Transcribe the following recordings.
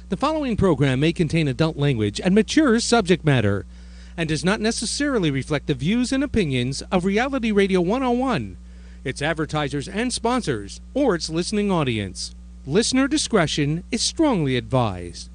The following program may contain adult language and mature subject matter and does not necessarily reflect the views and opinions of Reality Radio 101, its advertisers and sponsors, or its listening audience. Listener discretion is strongly advised.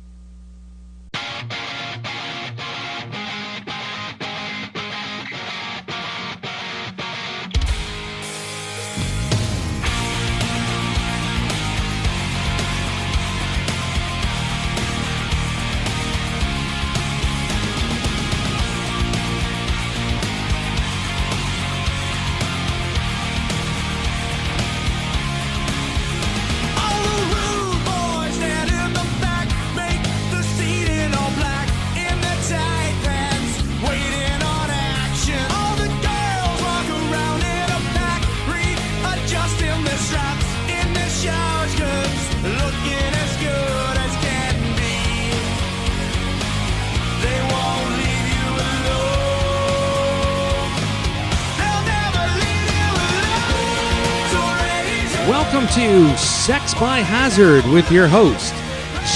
Welcome to Sex by Hazzard with your host,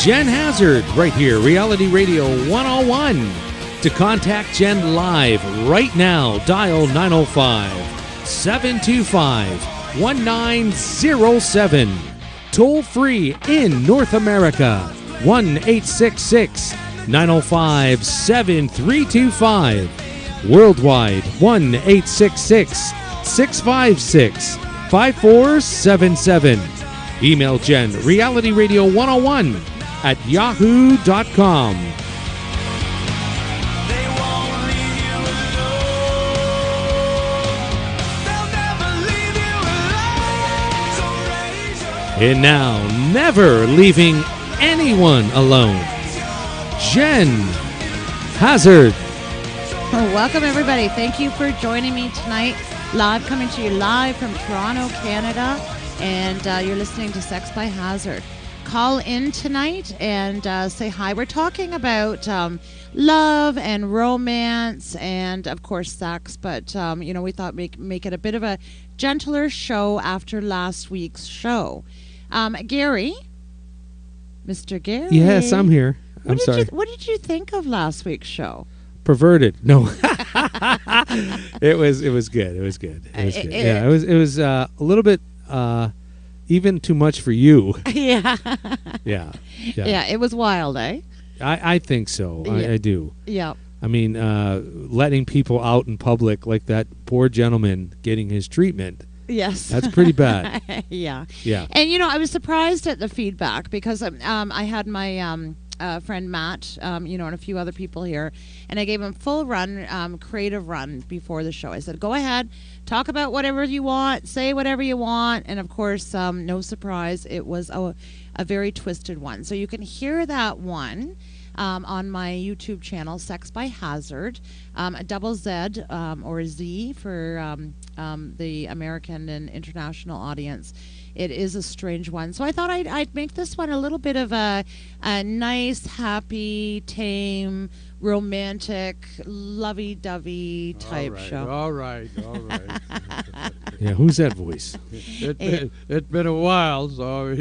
Jen Hazzard, right here, Reality Radio 101. To contact Jen live right now, dial 905-725-1907. Toll free in North America, 1-866-905-7325. Worldwide, 1-866-656-5477. Email Jen, realityradio101 at yahoo.com. And now, never leaving anyone alone, Jen Hazzard. Well, welcome, everybody. Thank you for joining me tonight. Coming to you live from Toronto, Canada, and you're listening to Sex by Hazzard. Call in tonight and say hi. We're talking about love and romance and, of course, sex, but, we thought make it a bit of a gentler show after last week's show. Gary, Mr. Gary. Yes, I'm here. I'm sorry. What did you think of last week's show? Perverted. No. It was good. It was good. Yeah, it was a little bit even too much for you. Yeah. Yeah. Yeah, it was wild, eh? I think so. Yeah. I do. Yeah. I mean, letting people out in public like that poor gentleman getting his treatment. Yes. That's pretty bad. Yeah. Yeah. And, I was surprised at the feedback because I had my friend Matt, and a few other people here, and I gave him full run, creative run before the show. I said, go ahead, talk about whatever you want, say whatever you want, and of course, no surprise, it was a very twisted one. So you can hear that one on my YouTube channel, Sex by Hazzard, a double Z or Z for the American and international audience. It is a strange one. So I thought I'd make this one a little bit of a nice, happy, tame, romantic, lovey-dovey type show. All right. Yeah, who's that voice? It's been a while, so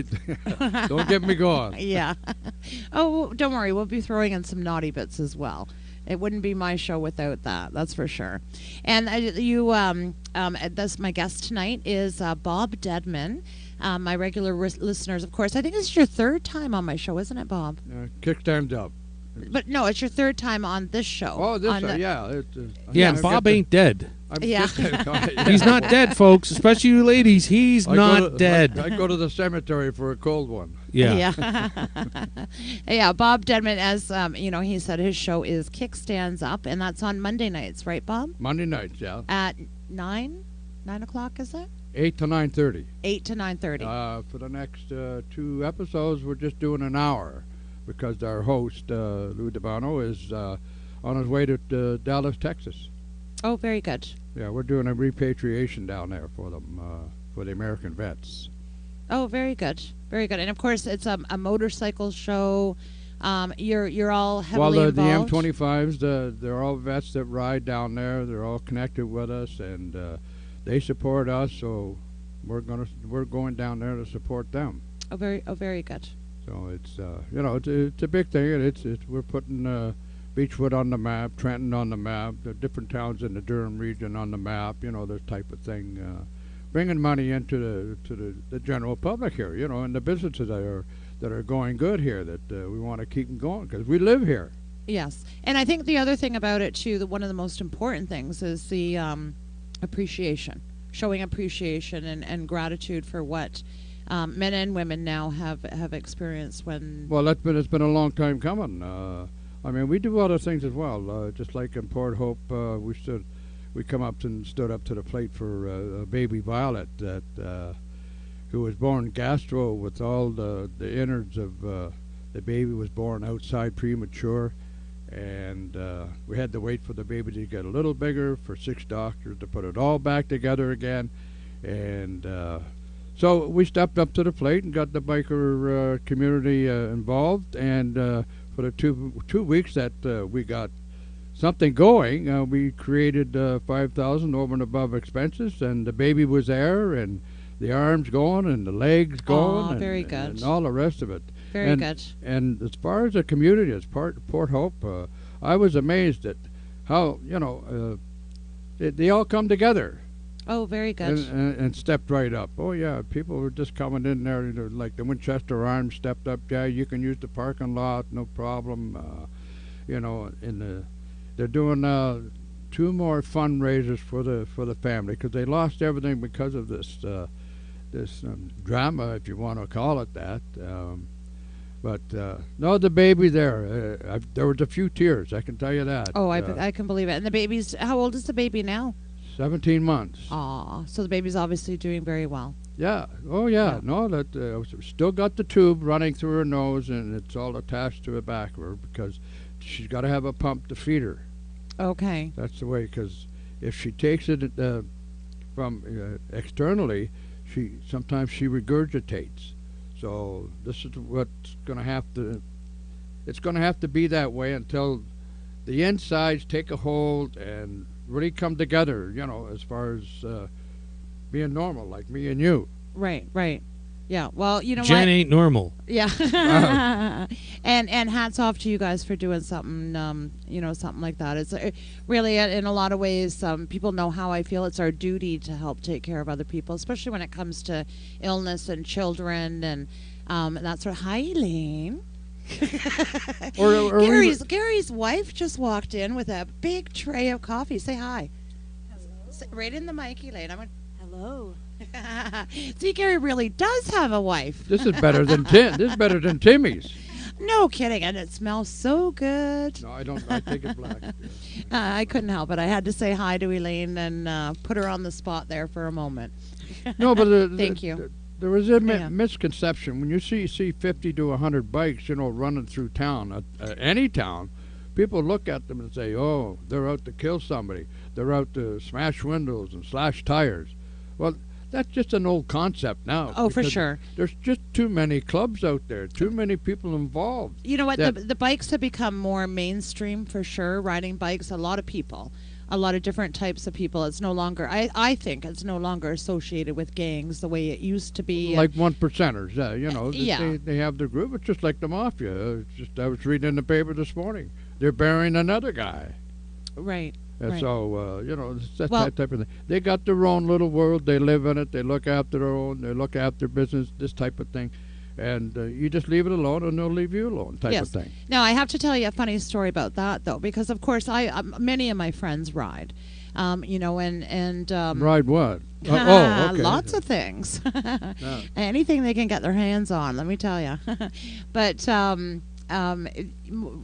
don't get me going. Yeah. Oh, don't worry. We'll be throwing in some naughty bits as well. It wouldn't be my show without that. That's for sure. And my guest tonight is Bob Deadman. My regular listeners, of course. I think this is your third time on my show, isn't it, Bob? Kick time's up. But no, it's your third time on this show. Oh, this show, yeah. Yeah, and Bob ain't dead. Yeah. He's not dead, folks. Especially you ladies. He's not dead. I go to the cemetery for a cold one. Yeah. Yeah, Bob Deadman, as he said, his show is Kickstands Up, and that's on Monday nights, right, Bob? Monday nights, yeah. At 9 o'clock, is it? 8 to 9:30. 8 to 9:30. For the next 2 episodes, we're just doing an hour because our host, Lou DeBano, is on his way to Dallas, Texas. Oh, very good. Yeah, we're doing a repatriation down there for them, for the American vets. Oh, very good. Very good. And, of course, it's a motorcycle show. You're all heavily involved. The M25s, they're all vets that ride down there. They're all connected with us, and they support us, so we're going down there to support them. Oh, very good. So it's it's a big thing, and it's we're putting Beechwood on the map, Trenton on the map, the different towns in the Durham region on the map. This type of thing, bringing money into the general public here. And the businesses that are going good here. That we want to keep them going because we live here. Yes, and I think the other thing about it too, one of the most important things is the appreciation, showing appreciation and gratitude for what men and women now have experienced when. Well, it's been a long time coming. I mean, we do other things as well. Just like in Port Hope, we come up and stood up to the plate for a baby Violet that who was born gastro with all the innards of the baby was born outside premature. And we had to wait for the baby to get a little bigger for 6 doctors to put it all back together again. And so we stepped up to the plate and got the biker community involved. And for the two weeks that we got something going, we created $5,000 over and above expenses. And the baby was there, and the arms going, and the legs going, and, very good. and all the rest of it. Very good. And as far as the community, as Port Hope, I was amazed at how they all come together. Oh, very good. And stepped right up. Oh yeah, people were just coming in there. Like the Winchester Arms stepped up. Yeah, you can use the parking lot, no problem. They're doing 2 more fundraisers for the family because they lost everything because of this drama, if you want to call it that. But no, the baby there was a few tears, I can tell you that. Oh, I can believe it. And the baby's, how old is the baby now? 17 months. Aw, so the baby's obviously doing very well. Yeah. Oh, yeah. No, that still got the tube running through her nose, and it's all attached to the back of her because she's got to have a pump to feed her. Okay. That's the way, because if she takes it from externally, sometimes she regurgitates. So this is what's going to have to. It's going to have to be that way until the insides take a hold and really come together. As far as being normal, like me and you. Right. Yeah. Well, you know what? Jen ain't normal. Yeah. And hats off to you guys for doing something. Something like that. It's really, in a lot of ways, people know how I feel. It's our duty to help take care of other people, especially when it comes to illness and children and that sort of. Hi, Elaine. Gary's wife just walked in with a big tray of coffee. Say hi. Hello. Right in the mic, Elaine. Hello. See, Gary really does have a wife. This is better than This is better than Timmy's. No kidding, and it smells so good. No, I don't. I take it black. I couldn't help it. I had to say hi to Elaine and put her on the spot there for a moment. No, but thank you. There was a misconception when you see 50 to 100 bikes, running through town, any town. People look at them and say, "Oh, they're out to kill somebody. They're out to smash windows and slash tires." Well, that's just an old concept now. Oh, for sure. There's just too many clubs out there, too many people involved. You know what? The bikes have become more mainstream for sure. Riding bikes, a lot of people, a lot of different types of people. It's no longer, I think it's no longer associated with gangs the way it used to be. Like 1%ers, yeah. They have their group. It's just like the mafia. I was reading in the paper this morning. They're burying another guy. Right. And right. So, it's that type of thing. They got their own little world. They live in it. They look after their own. They look after business, this type of thing. And you just leave it alone, and they'll leave you alone type of thing. Now, I have to tell you a funny story about that, though, because, of course, many of my friends ride. Ride what? Okay. Lots of things. Anything they can get their hands on, let me tell you. But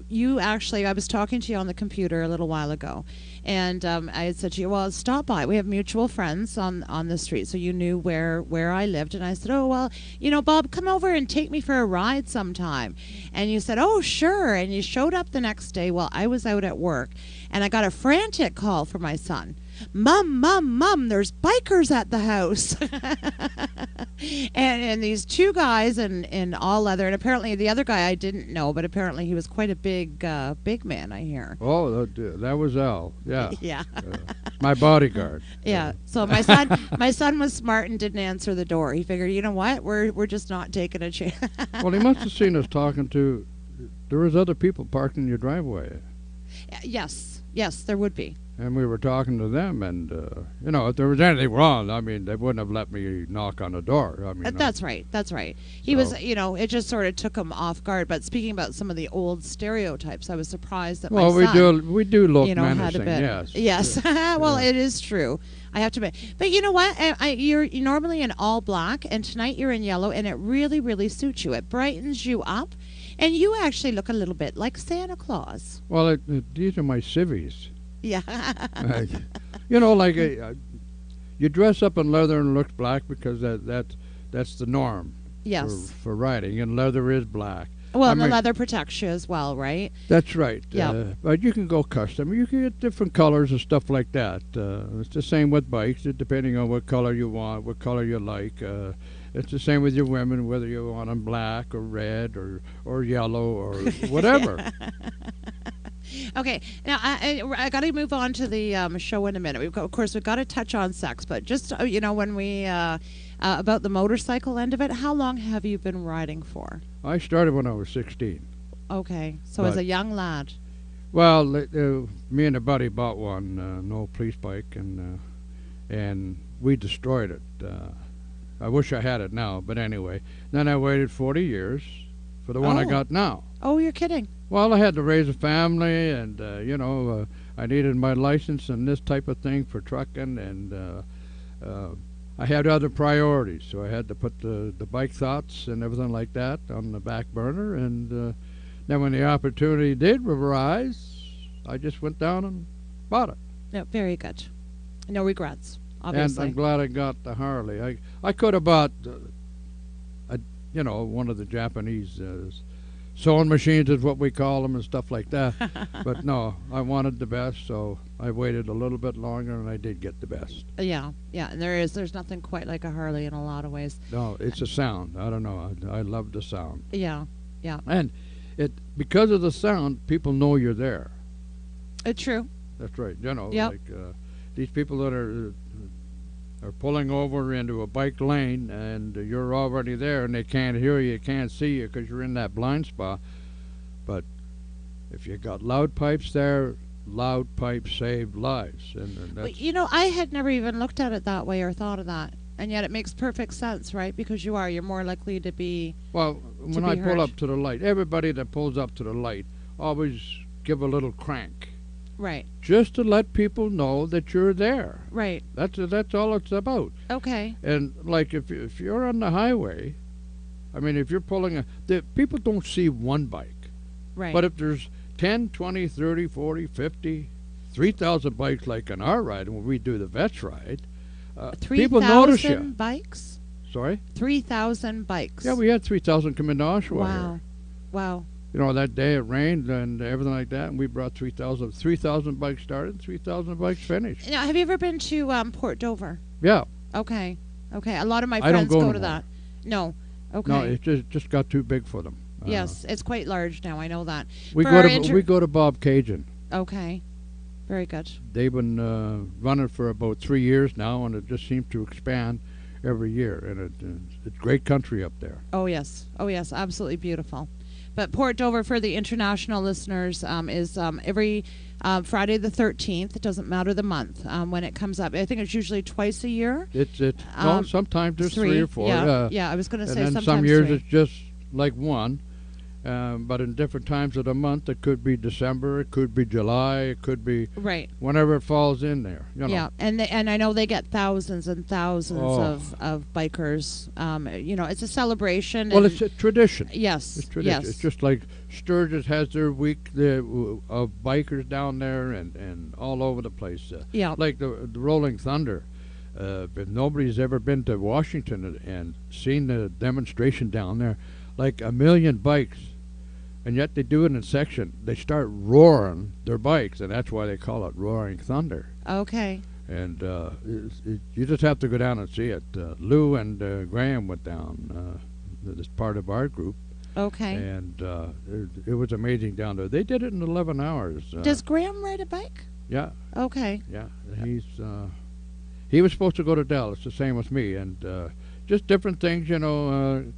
you actually, I was talking to you on the computer a little while ago, and I had said to you, well, stop by. We have mutual friends on the street, so you knew where I lived. And I said, oh, well, Bob, come over and take me for a ride sometime. And you said, oh, sure. And you showed up the next day while I was out at work, and I got a frantic call from my son. Mom, there's bikers at the house. and these two guys in all leather, and apparently the other guy I didn't know, but apparently he was quite a big man, I hear. Oh, that was Al. Yeah. Yeah. My bodyguard. Yeah. So my son was smart and didn't answer the door. He figured, you know what, we're just not taking a chance. Well, he must have seen us talking to. There was other people parked in your driveway. Yes, there would be. And we were talking to them, and if there was anything wrong, I mean, they wouldn't have let me knock on the door. I mean, that's right. He was, it just sort of took him off guard. But speaking about some of the old stereotypes, I was surprised that my son, we do look had a menacing. bit. Yes. Well, it is true. I have to admit. But you know what? You're normally in all black, and tonight you're in yellow, and it really, really suits you. It brightens you up, and you actually look a little bit like Santa Claus. Well, these are my civvies. Yeah. You dress up in leather and looks black because that's the norm. Yes. For riding, and leather is black. Well, the leather protects you as well, right? That's right. Yeah. But you can go custom. You can get different colors and stuff like that. It's the same with bikes, depending on what color you want, what color you like. It's the same with your women, whether you want them black or red or yellow or whatever. Okay, now I got to move on to the show in a minute. Of course, we've got to touch on sex, but just when we about the motorcycle end of it, how long have you been riding for? I started when I was 16. Okay, so as a young lad. Well, me and a buddy bought one, an old police bike, and we destroyed it. I wish I had it now, but anyway. Then I waited 40 years for the one I got now. Oh, you're kidding. Well, I had to raise a family, and, I needed my license and this type of thing for trucking, and I had other priorities, so I had to put the bike thoughts and everything like that on the back burner, and then when the opportunity did arise, I just went down and bought it. No, very good. No regrets, obviously. And I'm glad I got the Harley. I could have bought, one of the Japanese sewing machines is what we call them and stuff like that. But no, I wanted the best, so I waited a little bit longer, and I did get the best. Yeah, and there's nothing quite like a Harley in a lot of ways. No, it's a sound. I don't know. I love the sound. Yeah. And because of the sound, people know you're there. True. That's right. Yep. These people that are pulling over into a bike lane, and you're already there, and they can't hear you, can't see you because you're in that blind spot. But if you got loud pipes there, loud pipes save lives. And that's, I had never even looked at it that way or thought of that, and yet it makes perfect sense, right? Because you're more likely to be. Well, when I pull up to the light, everybody that pulls up to the light always give a little crank. Right. Just to let people know that you're there. Right. That's all it's about. Okay. And like if you're on the highway, I mean, if you're pulling the people don't see one bike. Right. But if there's 10, 20, 30, 40, 50, 3,000 bikes like in our ride, when we do the vets ride, people notice you. 3,000 bikes? Sorry? 3,000 bikes. Yeah, we had 3,000 come into Oshawa here. Wow. That day it rained and everything like that, and we brought 3,000 bikes started, 3,000 bikes finished. Now, have you ever been to Port Dover? Yeah. Okay. A lot of my friends go to that. No. Okay. No, it just got too big for them. Yes, it's quite large now. I know that. We go to Bob Cajun. Okay. Very good. They've been running for about 3 years now, and it just seems to expand every year, and it's great country up there. Oh yes, absolutely beautiful. But Port Dover, for the international listeners, is every Friday the 13th. It doesn't matter the month when it comes up. I think it's usually twice a year. Sometimes there's 3 or 4. Yeah, I was going to say and then sometimes some years 3. It's just like one. But in different times of the month, it could be December, it could be July, it could be whenever it falls in there. Yeah, and I know they get thousands and thousands of bikers. It's a celebration. Well, it's a tradition. Yes, it's tradition. Yes. It's just like Sturgis has their week of bikers down there and all over the place. Like the Rolling Thunder. But nobody's ever been to Washington and seen the demonstration down there. Like 1 million bikes. And yet they do it in section. They start roaring their bikes, and that's why they call it Roaring Thunder. Okay. And you just have to go down and see it. Lou and Graham went down. This part of our group. Okay. And it was amazing down there. They did it in 11 hours. Does Graham ride a bike? Yeah. Okay. Yeah. He was supposed to go to Dallas, the same as me, and just different things,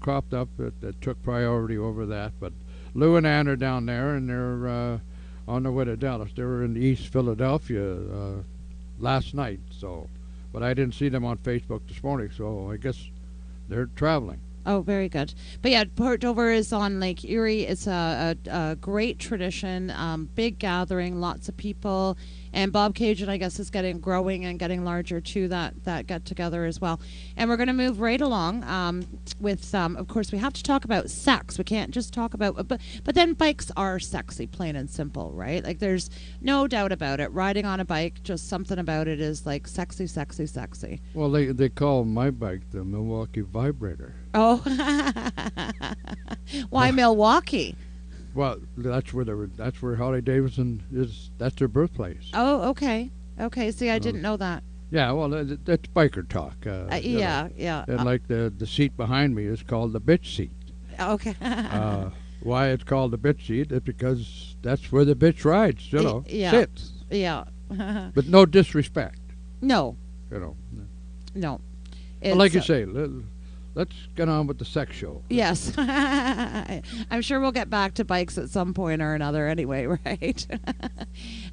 cropped up that took priority over that. But Lou and Ann are down there, and they're on their way to Dallas. They were in East Philadelphia last night, but I didn't see them on Facebook this morning, so I guess they're traveling. Oh, very good. But yeah, Port Dover is on Lake Erie. It's a great tradition, big gathering, lots of people. And Bob Cajun, I guess, is growing and getting larger too, that get together as well. And we're going to move right along with, of course, we have to talk about sex. We can't just talk about, but then bikes are sexy, plain and simple, right? Like there's no doubt about it. Riding on a bike, just something about it is like sexy, sexy, sexy. Well, they call my bike the Milwaukee Vibrator. Oh, why Milwaukee? Well, that's where Harley Davidson is. That's their birthplace. Oh, okay. Okay. See, I didn't know that. Yeah, well, that's biker talk. Yeah. And like the seat behind me is called the bitch seat. Okay. Why it's called the bitch seat is because that's where the bitch rides. Sits. Yeah. But no disrespect. No. Well, No. like you say, let's get on with the sex show. Yes. I'm sure we'll get back to bikes at some point or another anyway, right?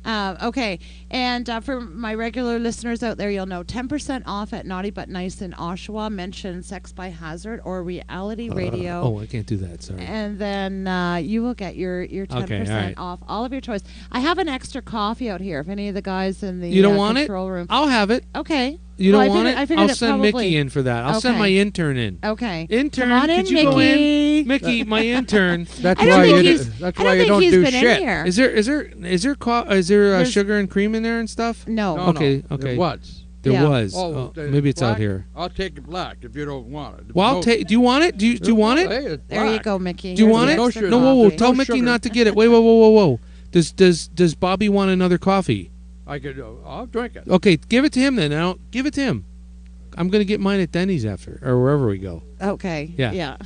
Okay. And for my regular listeners out there, you'll know 10% off at Naughty But Nice in Oshawa. Mention Sex by Hazard or Reality Radio. I can't do that. Sorry. And then you will get your 10% off all of your toys. I have an extra coffee out here if any of the guys in the you don't want control it? room. I'll have it. Okay. You don't want it? I'll send probably. Mickey in for that. I'll send my intern in. Okay. Intern, come on in, could you Mickey. go in? Mickey, my intern. That's why you don't do shit. Here. Is there sugar and cream in there and stuff? No. Okay. There was. There was. Maybe it's black? out here. I'll take it black if you don't want it. Well, do you want it? Do you want it? Hey, there you go, Mickey. Do you want it? No sugar. No, whoa. Tell No Mickey sugar. not to get it. Wait, whoa. Does Bobby want another coffee? I'll drink it. Okay, give it to him then. Give it to him. I'm going to get mine at Denny's after, or wherever we go. Okay. Yeah.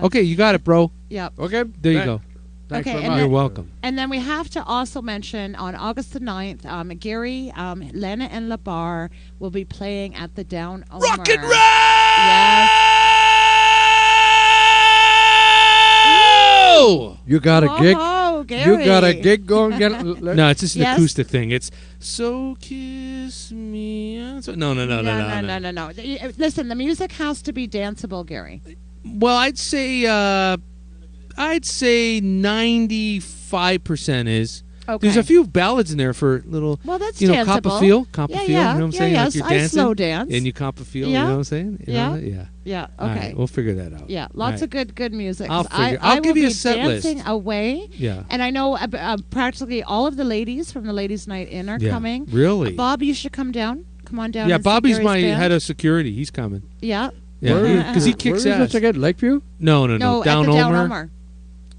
Okay, you got it, bro. Yep. Okay. There you go. Thanks Okay, very and much. You're welcome. And then we have to also mention on August the 9th, Gary, Lena, and LaBarr will be playing at the Down Omer. Rock and roll! Yes. You got a gig? Oh, Gary. You got a gig going? No, it's just an Yes. acoustic thing. It's So Kiss Me. No. No. Listen, the music has to be danceable, Gary. Well, I'd say 95% is. Okay. There's a few ballads in there for little, Well, that's cop a danceable. feel, Yeah, you know what I'm saying? Like you're I dancing, slow dance. and you cop a feel, Yeah. you know what I'm saying? You know that? Yeah. Yeah, All okay. right, we'll figure that out. Yeah, lots of good music. I'll 'Cause figure- I I'll give will you a be set list. dancing away. Yeah. And I know practically all of the ladies from the Ladies' Night In are Yeah. coming. Really? Bob, you should come down. Come on down. Yeah, and see Bobby's Gary's my band. head of security. He's coming. Yeah. Yeah, because he kicks Where is ass. this again? Lakeview? No. No, Down at the Down Omer. Omer.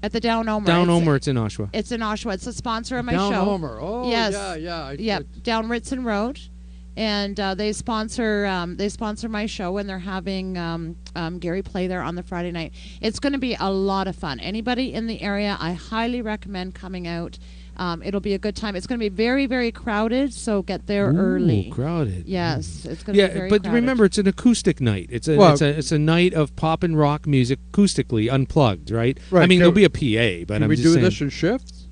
At the Down Omer. Down Omer, it's in Oshawa. It's in Oshawa. It's a sponsor of my Down show. Homer. Oh, Yes. yeah. Yep, down Ritson Road, and they sponsor my show, and they're having Gary play there on the Friday night. It's going to be a lot of fun. Anybody in the area, I highly recommend coming out. It'll be a good time. It's going to be very, very crowded, so get there early. Crowded. Yes, it's going to be very but crowded. remember, it's an acoustic night. It's a night of pop and rock music, acoustically unplugged, right? Right, I mean, can- there'll be a PA, but Can I'm we just do saying. this in shifts?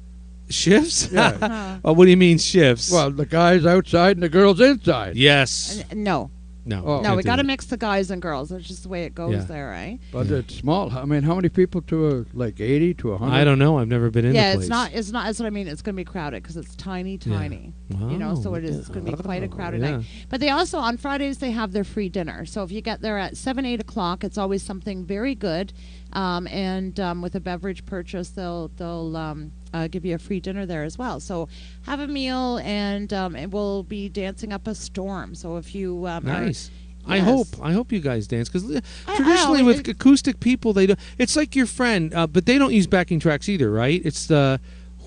Shifts? Yeah. Oh, what do you mean shifts? Well, the guys outside and the girls inside. yes. No, No. Oh. no, can't we do got to that. mix the guys and girls. That's just the way it goes Yeah. there, right? But it's small. I mean, how many people to like 80 to 100? I don't know. I've never been in Yeah, the place. it's not. That's what I mean. It's going to be crowded because it's tiny. Wow. You know, so it is. It's going to be quite a crowded night. But they also on Fridays they have their free dinner. So if you get there at 8 o'clock, it's always something very good. And with a beverage purchase, they'll give you a free dinner there as well. So have a meal, and we'll be dancing up a storm. So if you Nice. Yes. I hope you guys dance, because traditionally with acoustic people, they do. It's like your friend, but they don't use backing tracks either, right? It's the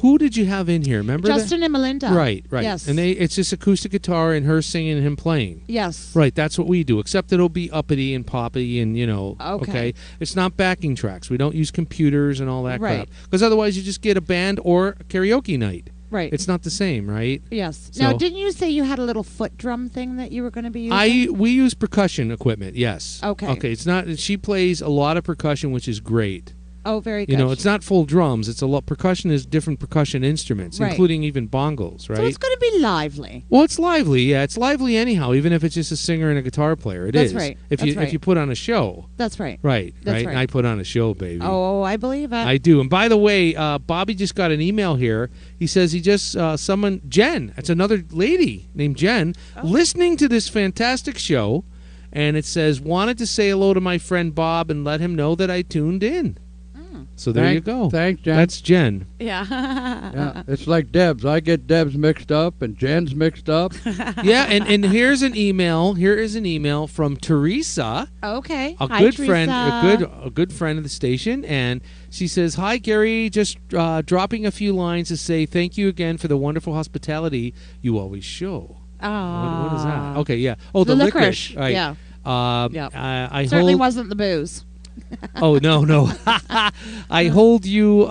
Who did you have in here? Remember Justin and Melinda. Right. Yes. And it's just acoustic guitar and her singing and him playing. Yes. Right, that's what we do, except it'll be uppity and poppy and, Okay. It's not backing tracks. We don't use computers and all that Right. crap. Because otherwise you just get a band or a karaoke night. Right. It's not the same, right? Yes. So- Now, didn't you say you had a little foot drum thing that you were going to be using? We use percussion equipment, yes. Okay. Okay, it's not. She plays a lot of percussion, which is great. Oh, very good. It's not full drums. It's a lot. Percussion is different percussion instruments, Right. including even bongos, right? So it's going to be lively. Well, it's lively. Yeah, it's lively anyhow. Even if it's just a singer and a guitar player, it is. That's right. If That's you right. if you put on a show, That's right. right? That's right. right. I put on a show, baby. Oh, I believe it. I do. And by the way, Bobby just got an email here. He says he just Jen. That's another lady named Jen, listening to this fantastic show, and it says wanted to say hello to my friend Bob and let him know that I tuned in. So there you go. Thanks, Jen. That's Jen. Yeah. Yeah, it's like Deb's. I get Deb's mixed up and Jen's mixed up. Yeah, and here's an email. Here is an email from Teresa, Okay. a Hi, good Teresa. friend, a good friend of the station, and she says, "Hi Gary, just dropping a few lines to say thank you again for the wonderful hospitality you always show." What is that? Okay, yeah. Oh, the licorice. Right. Yeah. Yeah. I Certainly hold. wasn't the booze. Oh no. I hold you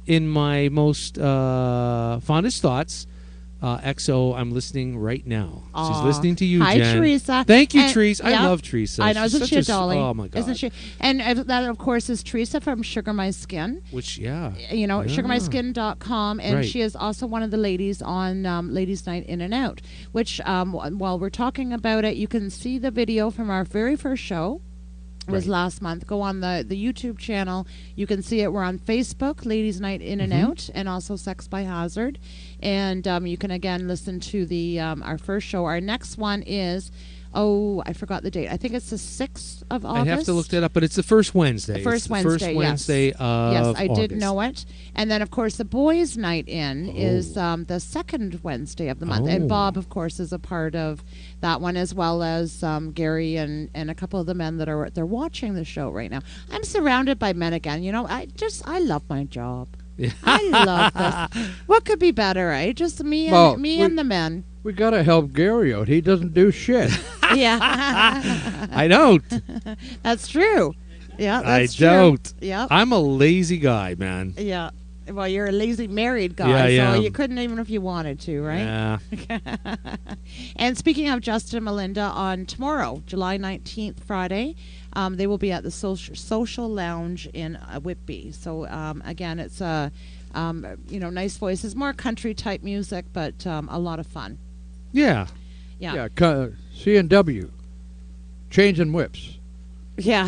in my most fondest thoughts. XO, I'm listening right now. She's Aw. listening to you, Hi, Jen. Teresa. Thank you, And- Teresa. I yeah. love Teresa. I know, She's isn't such she a s- dolly? Oh my God. Isn't she? And that, of course, is Teresa from Sugar My Skin. Which, yeah. Sugarmyskin.com, and Right. she is also one of the ladies on Ladies Night In and Out, which while we're talking about it, you can see the video from our very first show. It was Right. last month. Go on the YouTube channel. You can see it. We're on Facebook, Ladies Night In and Out, and also Sex by Hazard. And you can again listen to the our first show. Our next one is, I forgot the date. I think it's the 6th of August. I'd have to look that up, but it's the first Wednesday. The first It's Wednesday, the first yes. Wednesday of Yes, I did August. know it. And then, of course, the Boys' Night In is the second Wednesday of the month. And Oh. Bob, of course, is a part of that one, as well as Gary and a couple of the men that are they're watching the show right now. I'm surrounded by men again. I love my job. Yeah. I love this. What could be better, right? Just me and Well, and the men. We got to help Gary out. He doesn't do shit. Yeah, I don't. that's true. Yeah, I that's true. don't. Yeah. I'm a lazy guy, man. Yeah. Well, you're a lazy married guy, Yeah, so yeah. you couldn't even if you wanted to, right? Yeah. And speaking of Justin and Melinda, on tomorrow, July 19th, Friday, they will be at the Social Lounge in Whitby. So, again, it's nice voices, more country type music, but a lot of fun. Yeah. Yeah. C&W, Chains and Whips. Yeah.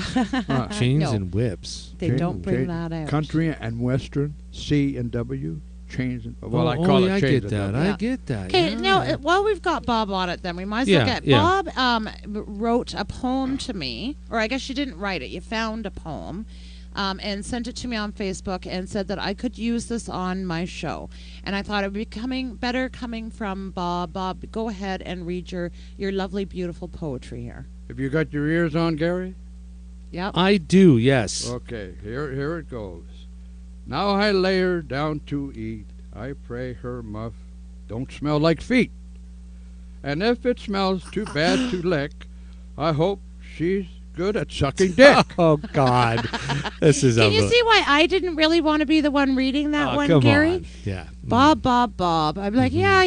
Chains No. and whips. They don't bring that out. Country and Western, C&W, Chains and... Well, I Oh, call yeah, it I Chains get and that. W. Yeah. I get that. Okay, yeah. now while we've got Bob on it, then we might as well get Bob. Wrote a poem to me, or I guess you didn't write it. You found a poem, and sent it to me on Facebook, and said that I could use this on my show. And I thought it would be better coming from Bob. Bob, go ahead and read your lovely, beautiful poetry here. Have you got your ears on, Gary? Yep. I do, yes. Okay, here it goes. Now I lay her down to eat. I pray her muff don't smell like feet. And if it smells too bad to lick, I hope she's good at sucking dick. Oh, God. This is Can you see why I didn't really want to be the one reading that one, Gary? On. Yeah. Bob. I'm like, yeah,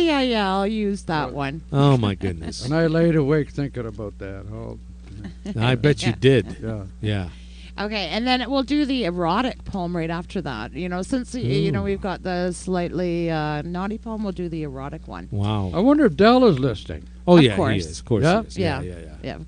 I'll use that one. Oh, my goodness. And I laid awake thinking about that. Oh, I bet you did. yeah. Yeah. Okay, and then we'll do the erotic poem right after that. Since we've got the slightly naughty poem, we'll do the erotic one. Wow. I wonder if Dell is listening. Oh, Of yeah, course. he is. Of course Yeah? he is. Yeah.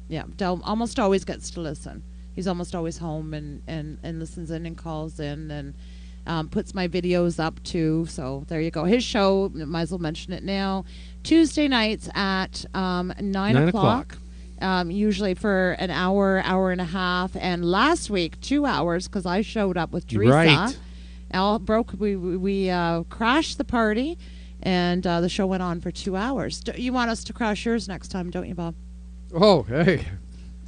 Yeah. Del almost always gets to listen. He's almost always home and listens in and calls in and puts my videos up too. So there you go. His show, might as well mention it now, Tuesday nights at 9 o'clock. Usually for an hour and a half, and last week 2 hours because I showed up with Teresa. Right. We crashed the party, and the show went on for 2 hours. You want us to crash yours next time, don't you, Bob? Oh, hey.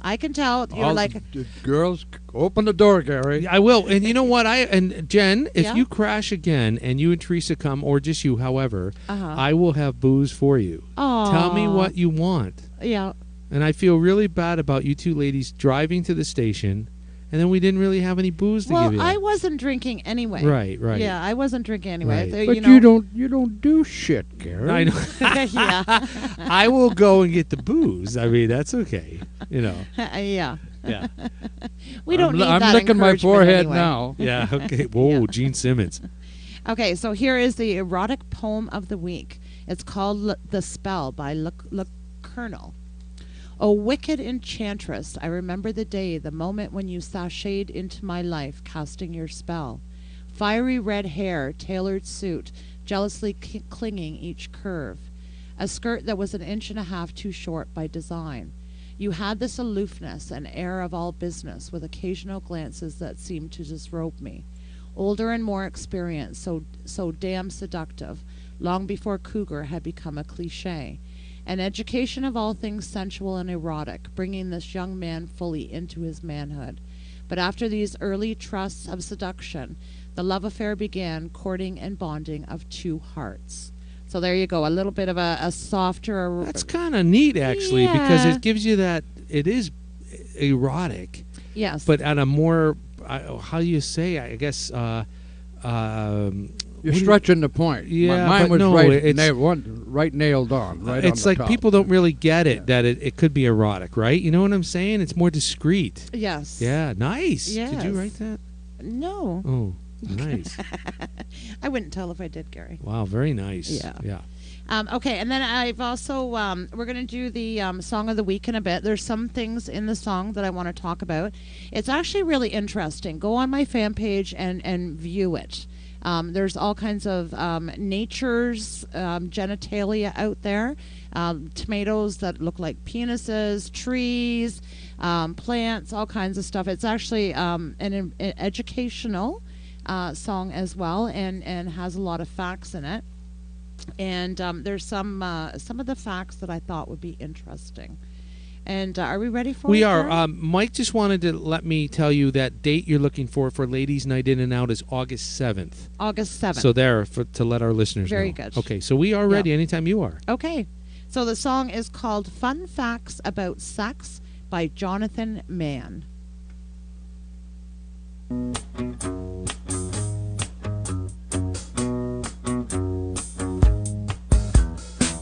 I can tell you're All like, the girls, open the door, Gary. I will. And you know what? And Jen, if Yeah? you crash again and you and Teresa come, or just you, however, Uh-huh. I will have booze for you. oh, Tell me what you want. Yeah. And I feel really bad about you two ladies driving to the station, and then we didn't really have any booze to Well, give you. I wasn't drinking anyway. Right. Yeah, I wasn't drinking anyway. Right. But you don't do shit, Gary. I know. yeah. I will go and get the booze. I mean, that's okay. You know. Yeah. Yeah. We don't need I'm that licking my encouragement forehead anyway. now. Yeah. Okay. Whoa, Yeah. Gene Simmons. Okay, so here is the erotic poem of the week. It's called The Spell by Le Colonel. O wicked enchantress, I remember the day, the moment when you sashayed into my life, casting your spell. Fiery red hair, tailored suit, jealously clinging each curve. A skirt that was 1.5 inches too short by design. You had this aloofness, an air of all business, with occasional glances that seemed to disrobe me. Older and more experienced, so damn seductive, long before cougar had become a cliché. An education of all things sensual and erotic, bringing this young man fully into his manhood. But after these early trusts of seduction, the love affair began, courting and bonding of two hearts. So there you go, a little bit of a softer... That's kind of neat, actually, because Yeah. it gives you that. It is erotic, Yes. but at a more. How do you say? I guess. You're stretching the point. Yeah, Mine but was no, it's- nailed on. Right It's on like the top. people don't really get it that it could be erotic, right? You know what I'm saying? It's more discreet. Yes. Yeah, nice. Did Yes. you write that? No. Oh, nice. I wouldn't tell if I did, Gary. Wow, very nice. Yeah. Yeah. Okay, and then I've also, we're going to do the Song of the Week in a bit. There's some things in the song that I want to talk about. It's actually really interesting. Go on my fan page and view it. There's all kinds of nature's genitalia out there. Tomatoes that look like penises, trees, plants, all kinds of stuff. It's actually an educational song as well, and has a lot of facts in it. And there's some of the facts that I thought would be interesting. And are we ready for it? We are. Gary? Mike just wanted to let me tell you that date you're looking for Ladies' Night In and Out is August 7th. August 7th. So there, to let our listeners know. Very good. Okay, so we are ready anytime you are. Okay. So the song is called Fun Facts About Sex by Jonathan Mann.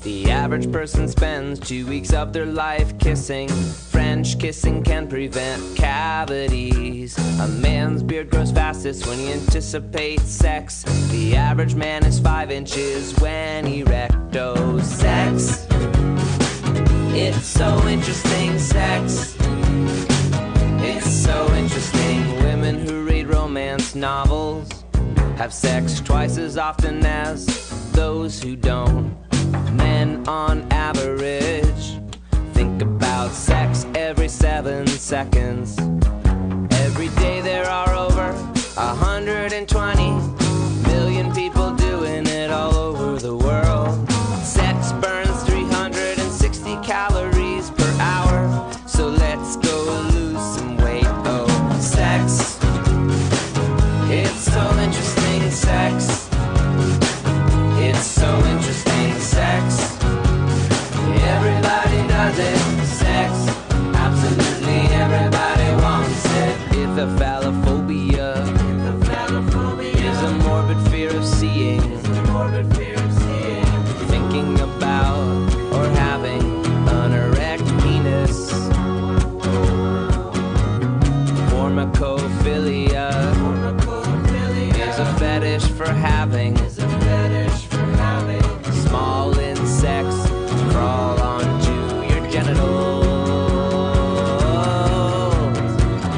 The average person spends 2 weeks of their life kissing. French kissing can prevent cavities. A man's beard grows fastest when he anticipates sex. The average man is 5 inches when erecto. Sex, it's so interesting. Sex, it's so interesting. Women who read romance novels have sex twice as often as those who don't. Men on average think about sex every 7 seconds. Every day there are over 120 million people doing it all over the world. Sex burns 360 calories per hour, so let's go lose some weight. Oh, sex, it's so interesting. Sex, it's so interesting. Sex, everybody does it. Sex, absolutely everybody wants it. If a phallophobia is a morbid fear of seeing, thinking about or having an erect penis. Formicophilia is a fetish for having small insects crawl onto your genitals.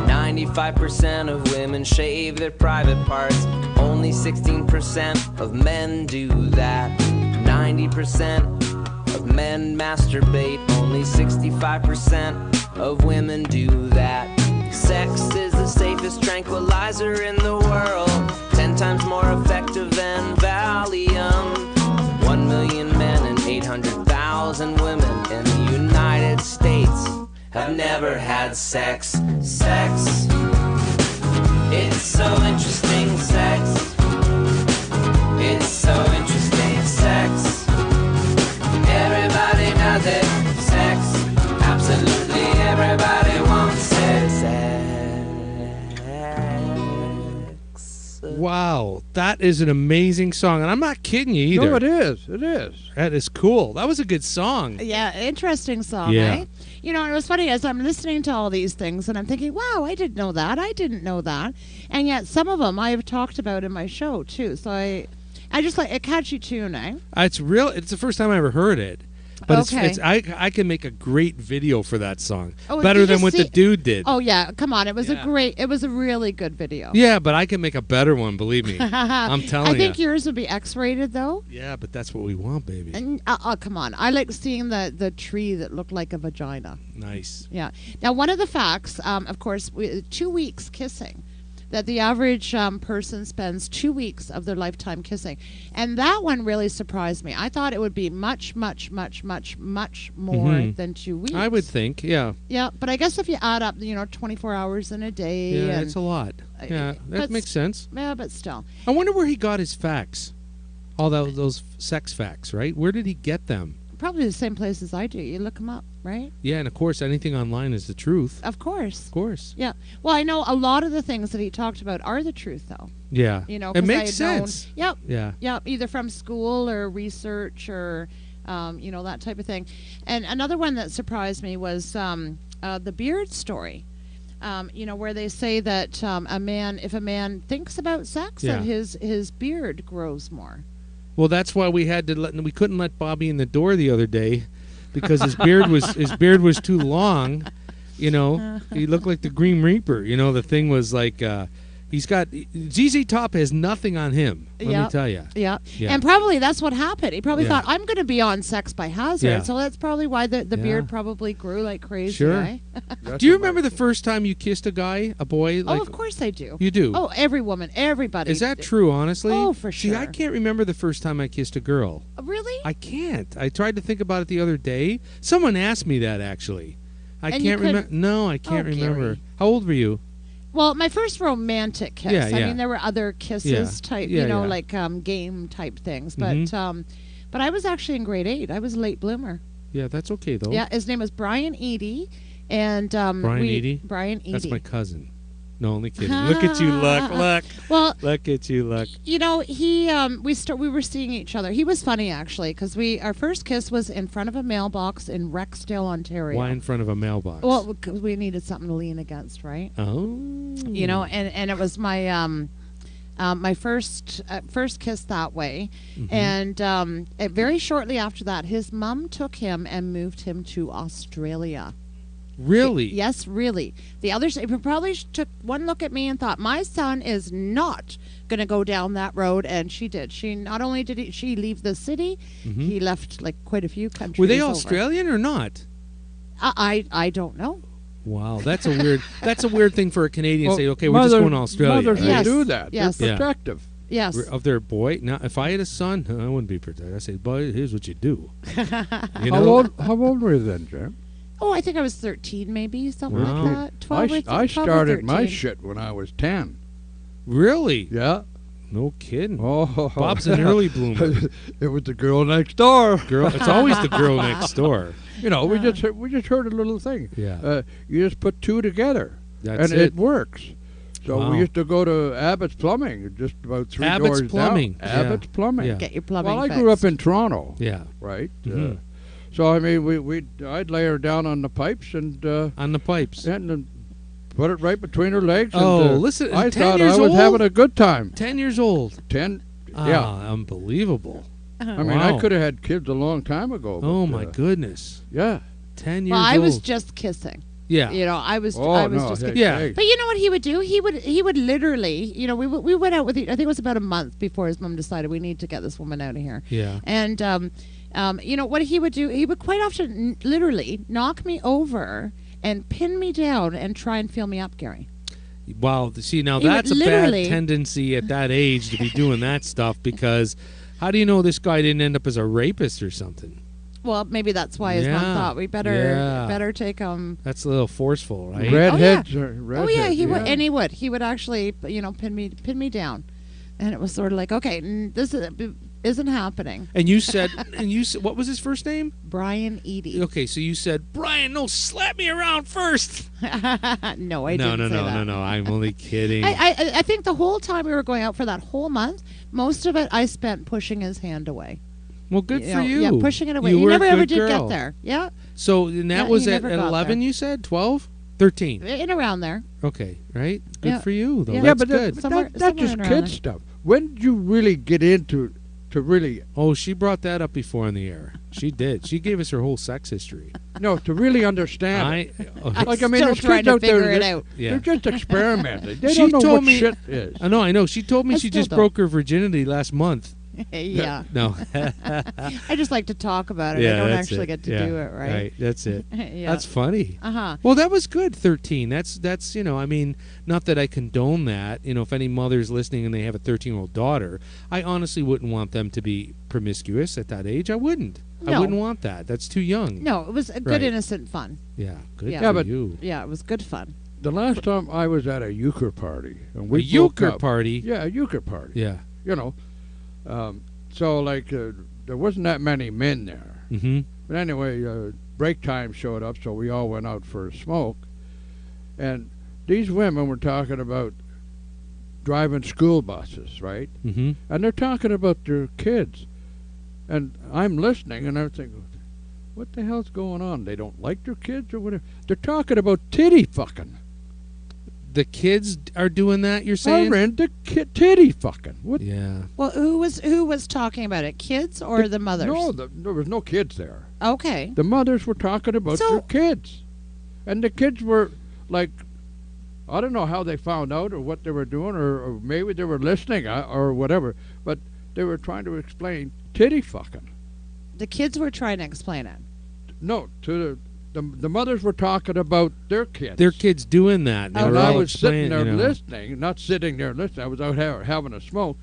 95% of women shave their private parts. Only 16% of men do that. 90% of men masturbate. Only 65% of women do that. Sex is the safest tranquilizer in the world. 10 times more effective than Valium. 1 million men and 800,000 women in the United States have I've never had sex. Sex. It's so interesting, sex. It's so interesting, sex. Everybody does it, sex. Absolutely everybody wants it, sex. Wow, that is an amazing song, and I'm not kidding you either. No, it is. It is. That is cool. That was a good song. Yeah, interesting song, Yeah. right? You know, it was funny as I'm listening to all these things and I'm thinking, wow, I didn't know that. I didn't know that. And yet some of them I have talked about in my show too. So I just like a catchy tune, eh? It's real. It's the first time I ever heard it. But Okay. I can make a great video for that song. Oh, Better did than you what the see- dude did. Oh yeah, come on. It was Yeah. it was a really good video. Yeah, but I can make a better one, believe me. I'm telling you. I think yours would be X-rated though. Yeah, but that's what we want, baby. And come on. I like seeing the tree that looked like a vagina. Nice. Yeah. Now, one of the facts, of course, 2 weeks kissing, that the average person spends 2 weeks of their lifetime kissing. And that one really surprised me. I thought it would be much, much, much, much, much more than 2 weeks. I would think, yeah. Yeah, but I guess if you add up, 24 hours in a day. Yeah, and, it's a lot. Yeah, that but makes sense. Yeah, but still. I wonder where he got his facts. All those sex facts, right? Where did he get them? Probably the same place as I do. You look them up, right? Yeah, and of course, anything online is the truth. Of course. Of course. Yeah. Well, I know a lot of the things that he talked about are the truth, though. Yeah. You know, it 'cause I makes had known- sense. Yep. Yeah. Yeah, either from school or research or, that type of thing. And another one that surprised me was the beard story. Where they say that if a man thinks about sex, Yeah. that his beard grows more. Well, that's why we couldn't let Bobby in the door the other day, because his beard was too long. He looked like the Green Reaper. The thing was like he's got ZZ Top has nothing on him. Let me tell you. Yeah. Yeah. And probably that's what happened. He probably Yeah. thought, I'm going to be on Sex by Hazzard. Yeah. So that's probably why the Yeah. beard probably grew like crazy. Sure. Eh? Do you remember the first time you kissed a boy? Oh, of course I do. You do. Oh, every woman, everybody. Is that true? Honestly. Oh, for See, I sure. can't remember the first time I kissed a girl. Really? I can't. I tried to think about it the other day. Someone asked me that actually. I And you can't remember. couldn't- No, I can't Oh, remember. Gary. How old were you? Well, my first romantic kiss. Yeah, I yeah. mean, there were other kisses Yeah. type, Yeah, yeah. like game type things. But Mhm. but I was actually in grade 8. I was a late bloomer. Yeah, that's okay though. Yeah, his name was Brian Eady, and Brian Eady? Brian Eady. That's my cousin. No, only kidding. Look at you, look. Well, Look at you, look. he we were seeing each other. He was funny actually because our first kiss was in front of a mailbox in Rexdale, Ontario. Why in front of a mailbox? Well, 'cause we needed something to lean against, right? Oh. And it was my my first kiss that way, and very shortly after that, his mom took him and moved him to Australia. Really? Yes, really. The others probably took one look at me and thought, my son is not going to go down that road, and she did. She not only did she leave the city, he left like quite a few countries. Were they over. Australian or not? I don't know. Wow, that's a weird thing for a Canadian to say. Okay, we're just mother- going to Australia. Mothers right? Yes. do that. Yes. They're Yeah. protective. Yes. Of their boy. Now, if I had a son, I wouldn't be protected. I'd say, boy, here's what you do. You How old were you then, Jim? Oh, I think I was 13, maybe something Wow. like that. 12 or I 12 or started my 13. shit when I was 10. Really? Yeah. No kidding. Oh, Bob's an early bloomer. It was the girl next door. Girl, it's always the girl next door. We just heard a little thing. Yeah. You just put two together, That's and it. it works. So Wow. we used to go to Abbott's Plumbing, just about 3 Abbott's doors Plumbing. down. Yeah. Abbott's Plumbing. Yeah. Get your plumbing Well, I grew up fixed. in Toronto, Yeah. right? Mhm. So I mean, I'd lay her down on the pipes and On the pipes. then put it right between her legs. Oh, and, listen, I 10 thought years I was old? having a good time. 10 years old. 10. Ah, Yeah. unbelievable. I mean, I Wow. could have had kids a long time ago. Oh, but, my goodness. Yeah. 10 years Well, I old. was just kissing. Yeah. I was Oh, I was no. just Hey, kidding. Yeah. hey. But you know what he would do? He would literally, we went out with, I think it was about a month before his mom decided we need to get this woman out of here. Yeah. And, what he would do, he would quite often literally knock me over and pin me down and try and feel me up, Gary. Wow. See, now He would that's a bad literally- tendency at that age to be doing that stuff, because how do you know this guy didn't end up as a rapist or something? Well, maybe that's why his mom Yeah. thought we better take him. That's a little forceful, right? Redheads. Oh yeah, he would, and he would actually, pin me down, and it was sort of like, okay, this isn't happening. And you said, what was his first name? Brian Eady. Okay, so you said, Brian, no, slap me around first. No, I didn't say that. No. I'm only kidding. I think the whole time we were going out for that whole month, most of it I spent pushing his hand away. Well, good for you. Yeah, pushing it away. You He were a never ever good did girl. get there. Yeah, So and that Yeah, was he at never got 11, there. you said? 12? 13. in around there. Okay, right? Good Yeah. for you, though. Yeah. That's but good. Somewhere- that's somewhere just in around kid there. stuff. When did you really get into to really Oh, she brought that up before on the air. She did. She gave us her whole sex history. to really understand it? I'm Like, still there's trying kids to out there figure it that- out. Yeah. They're just experimenting. They She don't know told what me- shit is. I know. She told me I she still just don't. broke her virginity last month. Yeah, No. I just like to talk about it. I don't that's actually it. get to Yeah, do it, right? That's it. Yeah. That's funny. Uh-huh. Well, that was good, 13. That's I mean, not that I condone that. If any mother's listening and they have a 13-year-old daughter, I honestly wouldn't want them to be promiscuous at that age. I wouldn't. I No. wouldn't want that. That's too young. No, it was a good, Right. innocent fun. Yeah, good Yeah. for Yeah, but- you. Yeah, it was good fun. The last time I was at a euchre party, and A we broke euchre up. party? Yeah, a euchre party. Yeah. So like there wasn't that many men there. Mm-hmm. But anyway, break time showed up, so we all went out for a smoke. And these women were talking about driving school buses, right? Mm-hmm. And they're talking about their kids. And I'm listening, and I'm thinking, what the hell's going on? They don't like their kids or whatever. They're talking about titty fucking. The kids are doing that, you're saying? I'm into titty fucking. What? Yeah. Well, who was talking about it? Kids or the mothers? No, there was no kids there. Okay. The mothers were talking about So- their kids. And the kids were like, I don't know how they found out or what they were doing, or maybe they were listening or whatever, but they were trying to explain titty fucking. The kids were trying to explain it. No, to the mothers were talking about their kids. Their kids doing that. They Oh, were And I all was sitting explaining, there you know. listening, not sitting there listening. I was out having a smoke,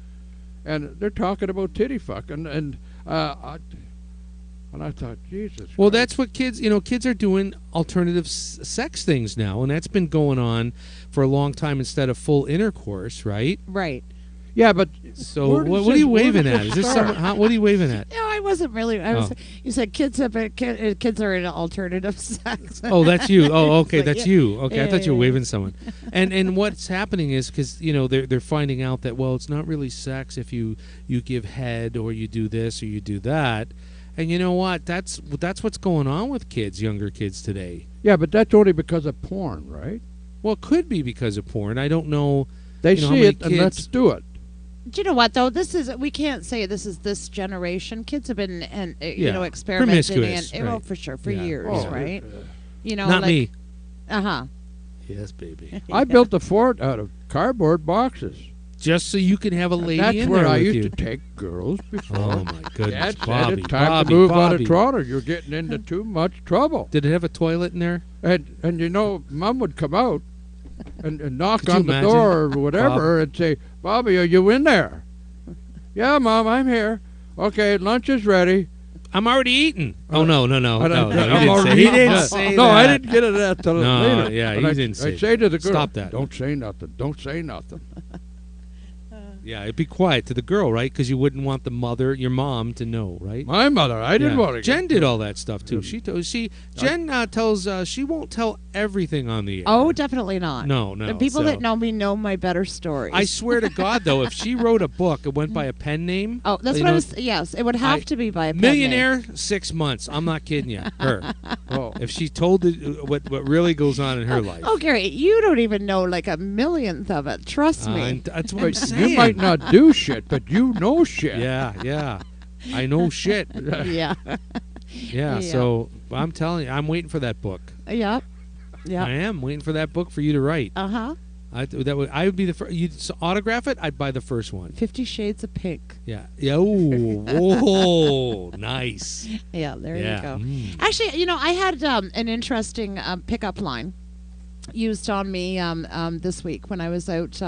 and they're talking about titty fucking, and I thought, Jesus. Well, Christ. that's what kids are doing alternative sex things now, and that's been going on for a long time instead of full intercourse, right? Right. Yeah, but So where does what are you this- where waving does at? this Is this start? someone? What are you waving at? No, I wasn't really. I was. Oh. You said kids have kids are in alternative sex. Oh, that's you. Oh, okay, Like, that's yeah. you. Okay, I thought you were Yeah. waving someone. And what's happening is because they're finding out that it's not really sex if you give head or you do this or you do that. And you know what? That's what's going on with younger kids today. Yeah, but that's only because of porn, right? Well, it could be because of porn. I don't know. They You know, how see many it, and let's kids- do it. Do you know what though? We can't say this is this generation. Kids have been Yeah, experimenting promiscuous, and right. for sure for Yeah. years, Oh, right? Not me. Uh-huh. Yes, baby. I built a fort out of cardboard boxes. Just so you can have a And lady that's in where there I with used you. to take girls before. Oh my goodness, Dad said Bobby, it's time Bobby, to move out Bobby. of Toronto. You're getting into too much trouble. Did it have a toilet in there? And Mom would come out and knock Could you on the imagine? door or whatever and say, Bobby, are you in there? Yeah, Mom, I'm here. Okay, lunch is ready. I'm already eating. Oh no. And He didn't say No, that. I didn't get it at till No, later. yeah, But he I, didn't say I say to the girl, Stop that. Don't say nothing. Don't say nothing. Yeah, it'd be quiet to the girl, right? Because you wouldn't want your mom, to know, right? My mother, I didn't Yeah. want to. Jen did all that stuff too. Jen tells she won't tell everything on the air. Oh, definitely not. No. The people that know me know my better stories. I swear to God, though, if she wrote a book, it went by a pen name. Oh, that's you what I know, was. Yes, it would have to be by a pen Millionaire, 6 months. I'm not kidding you. Her. Oh. If she told what really goes on in her life. Oh, Gary, you don't even know like a millionth of it. Trust me. That's what I'm But saying. you might not do shit, but you know shit. Yeah. I know shit. Yeah. Yeah, so I'm telling you, I'm waiting for that book. Yep. I Yeah. am waiting for that book for you to write. Uh-huh. I would be the first. You'd autograph it. I'd buy the first one. 50 Shades of Pink. Yeah. Whoa, nice. Yeah, there Yeah. you go. Mm. Actually, I had an interesting pickup line used on me this week when I was out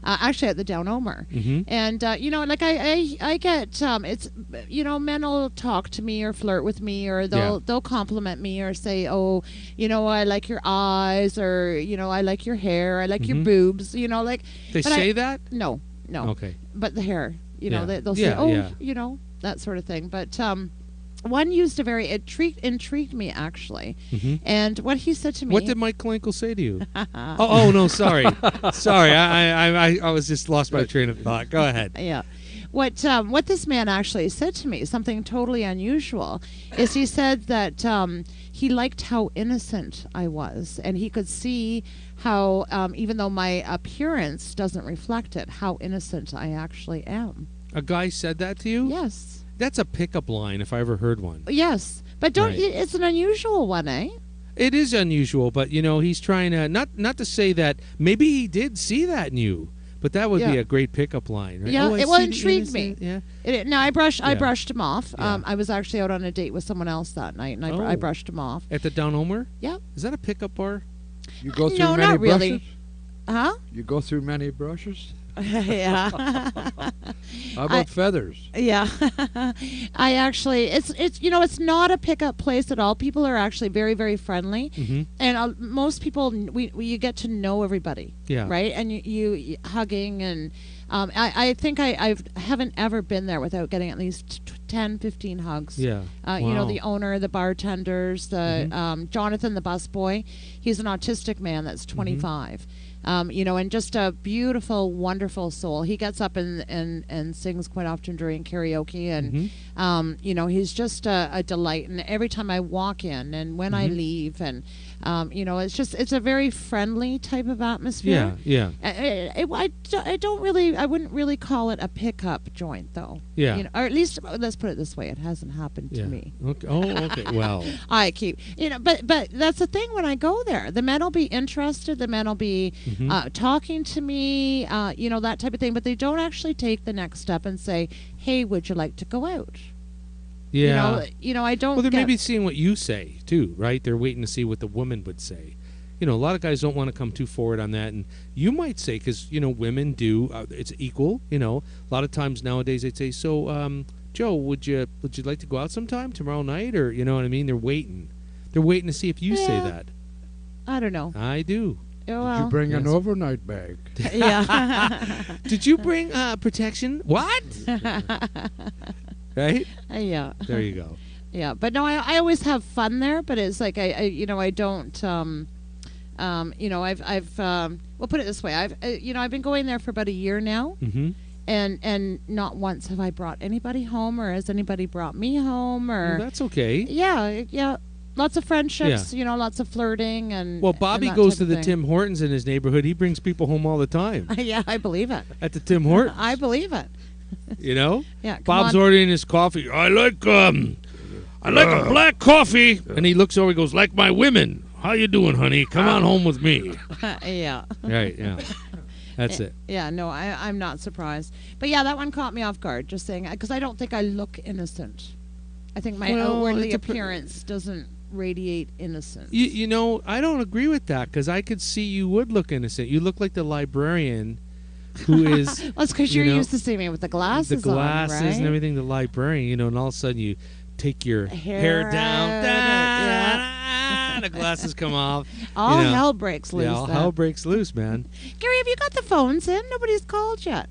actually at the Down Omer. And, like I get, it's, men will talk to me or flirt with me, or they'll compliment me or say, oh, I like your eyes, or, I like your hair, I like your boobs, They say that? No. Okay. But the hair, Yeah. they'll say, that sort of thing. But one used a very intrigued me, actually. And what he said to me. What did Mike Klinkle say to you? oh no, sorry. Sorry, I was just lost my train of thought. Go ahead. Yeah. What this man actually said to me, something totally unusual, is he said that he liked how innocent I was, and he could see how, even though my appearance doesn't reflect it, how innocent I actually am. A guy said that to you? Yes. That's a pickup line if I ever heard one. Yes, but Right. it's an unusual one, eh? It is unusual, but he's trying to not to say that maybe he did see that in you, but that would be a great pickup line, right? Yeah, Oh, it intrigued me. Yeah. I Yeah. brushed him off. Yeah. I was actually out on a date with someone else that night, and I brushed him off. At the Down Omer? Yeah. Is that a pickup bar? You go through No, many not really. brushes? Huh? You go through many brushes? Yeah. How about feathers? Yeah. I actually, it's not a pickup place at all. People are actually very, very friendly. And most people, you get to know everybody. Yeah. Right? And you hugging, and I think I haven't ever been there without getting at least 10, 15 hugs. Yeah. Wow. The owner, the bartenders, the Jonathan, the busboy. He's an autistic man that's 25. And just a beautiful, wonderful soul. He gets up and sings quite often during karaoke, and he's just a delight. And every time I walk in and when I leave, and it's a very friendly type of atmosphere. Yeah. I wouldn't really call it a pickup joint, though. Yeah. Or at least, let's put it this way: it hasn't happened to me. Okay. Oh, okay. Well, I keep, but that's the thing. When I go there, the men will be interested. The men will be talking to me, that type of thing. But they don't actually take the next step and say, "Hey, would you like to go out?" yeah. I don't. Well, they're maybe seeing what you say too, right? They're waiting to see what the woman would say. A lot of guys don't want to come too forward on that, and you might say, because women do. It's equal. A lot of times nowadays they'd say, "So, Joe, would you like to go out sometime tomorrow night?" Or you know what I mean? They're waiting to see if you say that. I don't know. I do. Well, Did you bring an overnight bag? Yeah. Did you bring protection? What? Right? Yeah. There you go. Yeah, but no, I always have fun there. But it's like I don't. We'll put it this way. I've been going there for about a year now. And not once have I brought anybody home, or has anybody brought me home, or Well, that's okay. yeah. Lots of friendships, lots of flirting, and Well, Bobby and that goes type to of the thing. Tim Hortons in his neighborhood. He brings people home all the time. Yeah, I believe it. At the Tim Hortons. I believe it. Yeah, come Bob's on. ordering his coffee. I like a black coffee. And he looks over, he goes, "Like my women. How you doing, honey? Come on home with me." Yeah. Right, yeah. That's it. Yeah, no, I'm not surprised. But yeah, that one caught me off guard, just saying, because I don't think I look innocent. I think my outwardly appearance doesn't radiate innocence. I don't agree with that, because I could see you would look innocent. You look like the librarian who is... Well, it's because you're used to seeing me with the glasses the glasses on, right? and everything, the librarian, and all of a sudden you take your hair down, the glasses come off. All hell breaks loose. Yeah, all then. hell breaks loose, man. Gary, have you got the phones in? Nobody's called yet.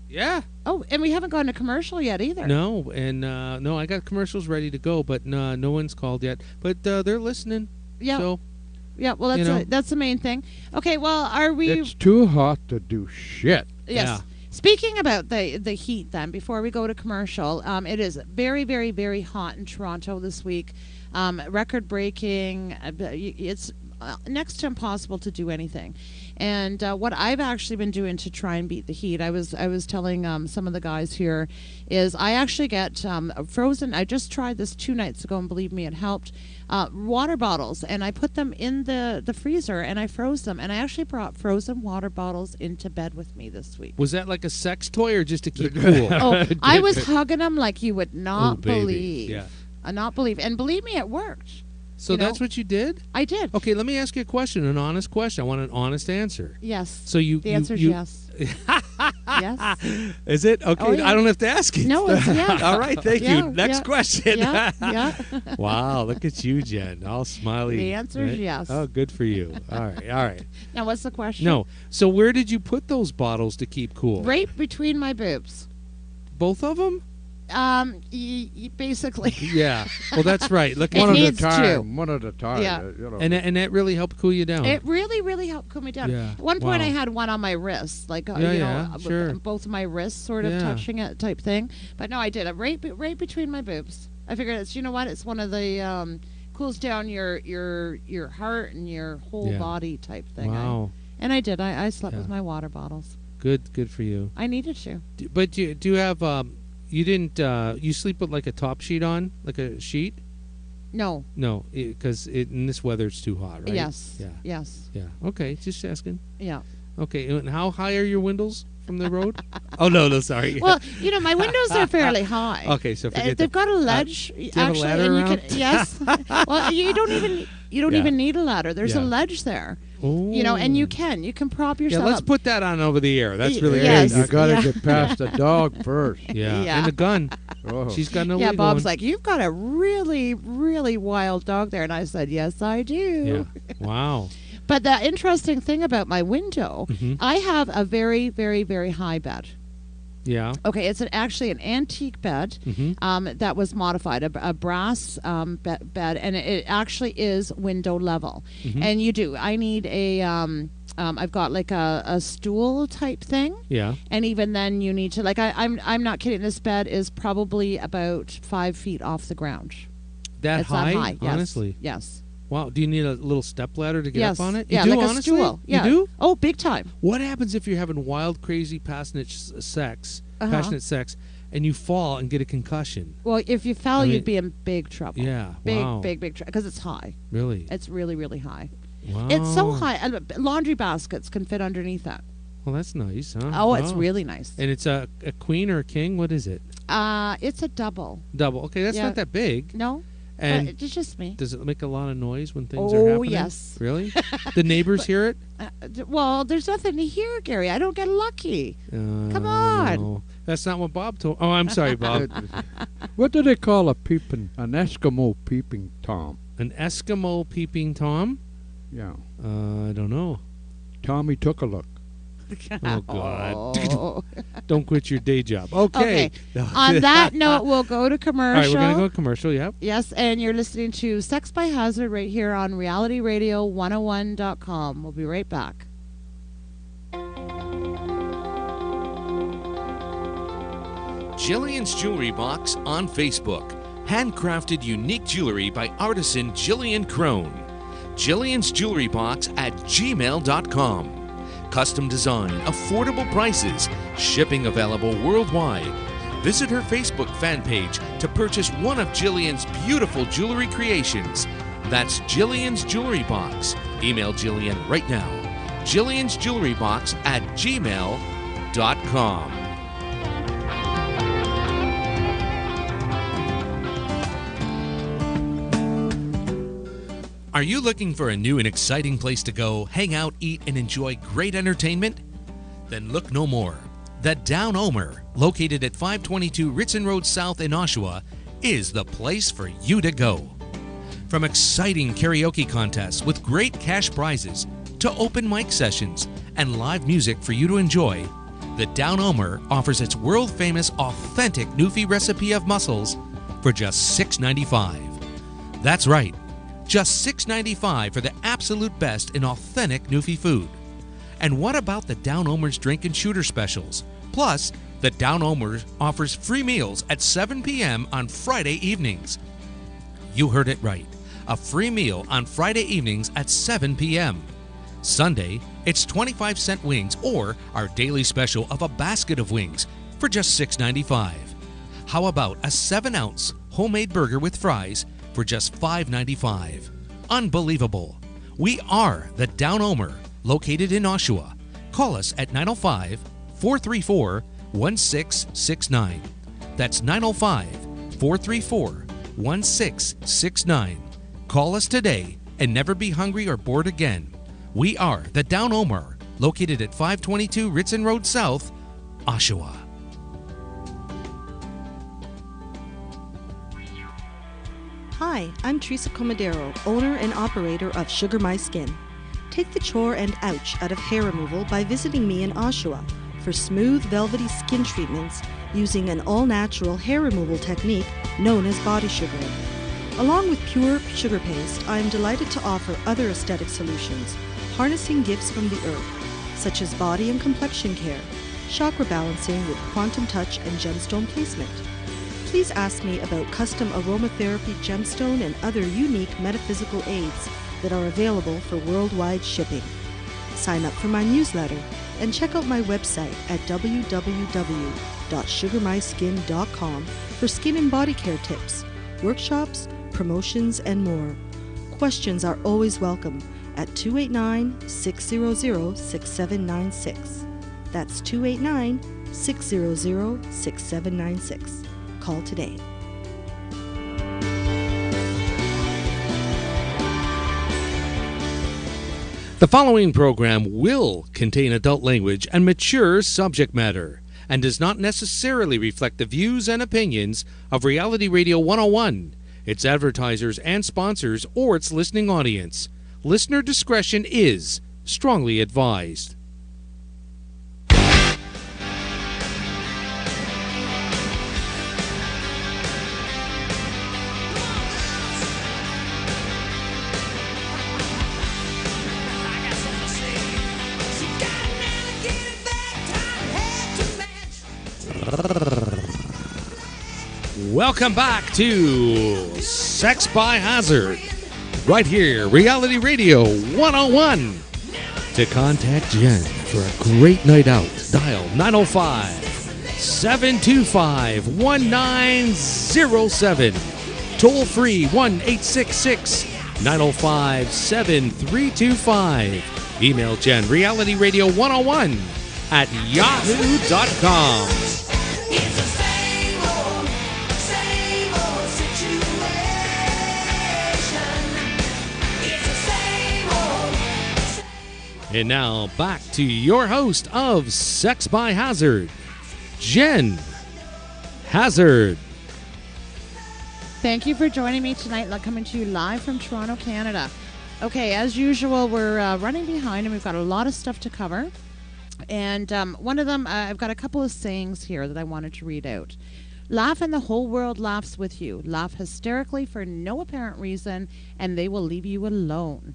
Yeah. Oh, and we haven't gone to commercial yet either. No, and no, I got commercials ready to go, but no one's called yet. But they're listening. Yeah. So, yeah, well, that's the main thing. Okay, well, are we... It's too hot to do shit. Yes. Yeah. Speaking about the heat, then, before we go to commercial, it is very, very, very hot in Toronto this week. Record-breaking. It's next to impossible to do anything. And what I've actually been doing to try and beat the heat, I was telling some of the guys here, is I actually get frozen. I just tried this 2 nights ago, and believe me, it helped. Water bottles, and I put them in the freezer, and I froze them. And I actually brought frozen water bottles into bed with me this week. was that like a sex toy or just to keep cool? Oh, I was hugging them like you would not baby. believe. Yeah. Not believe. And believe me, it worked. So You know? that's what you did? I did. Okay, let me ask you a question, an honest question. I want an honest answer. Yes. So The answer is yes. Yes. Is it? Okay, Oh, yeah. I don't have to ask it. No, it's yes. All right, thank Yeah, you. Next yeah. question. Yeah. Wow, look at you, Jen. All smiley. The answer is yes. Oh, good for you. All right. Now, what's the question? No. So where did you put those bottles to keep cool? Right between my boobs. Both of them? Basically. Yeah. Well, that's right. Look It at One at a needs to. time. One at a time. Yeah. You know. and that really helped cool you down. It really, really helped cool me down. Yeah. At one point, Wow. I had one on my wrist, like Yeah, with sure. both of my wrists, sort of Yeah. touching it, type thing. But no, I did it right between my boobs. I figured it's, you know what? It's one of the cools down your heart and your whole Yeah. body type thing. Wow. And I did. I slept Yeah. with my water bottles. Good for you. I needed to. But do you have you didn't you sleep with like a top sheet on, like a sheet? No. No, because in this weather it's too hot, right? Yes. Yeah. Yes. Yeah. Okay, just asking. Yeah. Okay, and how high are your windows from the road? Oh no, sorry. Well, my windows are fairly high. Okay, so forget They've that. got a ledge. do you have a actually, ladder and you around? can, yes. Well, you don't even Yeah. need a ladder. There's a Yeah. ledge there. Oh. And you can prop Yeah, yourself let's up. put that on over the air. That's really Yes. great. You got to Yeah. get past the dog first. Yeah. Yeah. And the gun. Oh. She's got no Yeah, legal Bob's one. like, you've got a really, really wild dog there. And I said, yes, I do. Yeah. Wow. But the interesting thing about my window, Mhm. I have a very, very, very high bed. Yeah. Okay, it's actually an antique bed Mhm. that was modified, a brass bed, and it actually is window level. Mhm. And I need a, I've got like a stool type thing, Yeah. and even then you need to, like, I'm not kidding, this bed is probably about 5 feet off the ground. That It's high? that high, yes. Honestly. Yes. Wow. Do you need a little step ladder to get Yes. up on it? You Yeah, do, like honestly? a stool. Yeah. You do? Oh, big time. What happens if you're having wild, crazy, passionate sex, and you fall and get a concussion? Well, if you fell, I mean- you'd be in big trouble. Yeah. Big, Wow. big trouble, because it's high. Really? It's really, really high. Wow. It's so high. Laundry baskets can fit underneath that. Well, that's nice, huh? Oh, it's Wow. really nice. And it's a queen or a king? What is it? It's a double. Double. Okay, that's Yeah. not that big. No, And but it's just me. does it make a lot of noise when things are Oh, happening? yes. Really? The neighbors hear it? Well, there's nothing to hear, Gary. I don't get lucky. Come on. No. That's not what Bob told. Oh, I'm sorry, Bob. What do they call an Eskimo peeping Tom? An Eskimo peeping Tom? Yeah. I don't know. Tommy took a look. Oh, God. Oh. Don't quit your day job. Okay. On that note, we'll go to All commercial. right, we're going to go to commercial, yep. Yes, and you're listening to Sex by Hazzard right here on realityradio101.com. We'll be right back. Jillian's Jewelry Box on Facebook. Handcrafted unique jewelry by artisan Jillian Crone. Jillian's Jewelry Box at gmail.com. Custom design, affordable prices, shipping available worldwide. Visit her Facebook fan page to purchase one of Jillian's beautiful jewelry creations. That's Jillian's Jewelry Box. Email Jillian right now. Jillian's Jewelry Box at gmail.com. Are you looking for a new and exciting place to go, hang out, eat, and enjoy great entertainment? Then look no more. The Down Omer, located at 522 Ritson Road South in Oshawa, is the place for you to go. From exciting karaoke contests with great cash prizes to open mic sessions and live music for you to enjoy, the Down Omer offers its world-famous authentic Newfie recipe of mussels for just $6.95. That's right. Just $6.95 for the absolute best in authentic Newfie food. And what about the Down Omer's drink and shooter specials? Plus, the Down Omer offers free meals at 7 p.m. on Friday evenings. You heard it right. A free meal on Friday evenings at 7 p.m. Sunday, it's 25-cent wings or our daily special of a basket of wings for just $6.95. How about a 7-ounce homemade burger with fries for just $5.95. Unbelievable. We are the Down Omer, located in Oshawa. Call us at 905-434-1669. That's 905-434-1669. Call us today and never be hungry or bored again. We are the Down Omar, located at 522 Ritson Road South, Oshawa. Hi, I'm Teresa Comadero, owner and operator of Sugar My Skin. Take the chore and ouch out of hair removal by visiting me in Oshawa for smooth, velvety skin treatments using an all-natural hair removal technique known as body sugaring. Along with pure sugar paste, I am delighted to offer other aesthetic solutions, harnessing gifts from the earth, such as body and complexion care, chakra balancing with quantum touch and gemstone placement. Please ask me about custom aromatherapy gemstone and other unique metaphysical aids that are available for worldwide shipping. Sign up for my newsletter and check out my website at www.sugarmyskin.com for skin and body care tips, workshops, promotions, and more. Questions are always welcome at 289-600-6796. That's 289-600-6796. Call today. The following program will contain adult language and mature subject matter and does not necessarily reflect the views and opinions of Reality Radio 101, its advertisers and sponsors, or its listening audience. Listener discretion is strongly advised. Welcome back to Sex by Hazard, right here, Reality Radio 101. To contact Jen for a great night out, dial 905-725-1907. Toll free 1-866-905-7325. Email Jen, realityradio101 at yahoo.com. And now back to your host of Sex by Hazzard, Jen Hazzard. Thank you for joining me tonight, coming to you live from Toronto, Canada. Okay, as usual, we're running behind and we've got a lot of stuff to cover. And one of them, I've got a couple of sayings here that I wanted to read out. Laugh and the whole world laughs with you. Laugh hysterically for no apparent reason and they will leave you alone.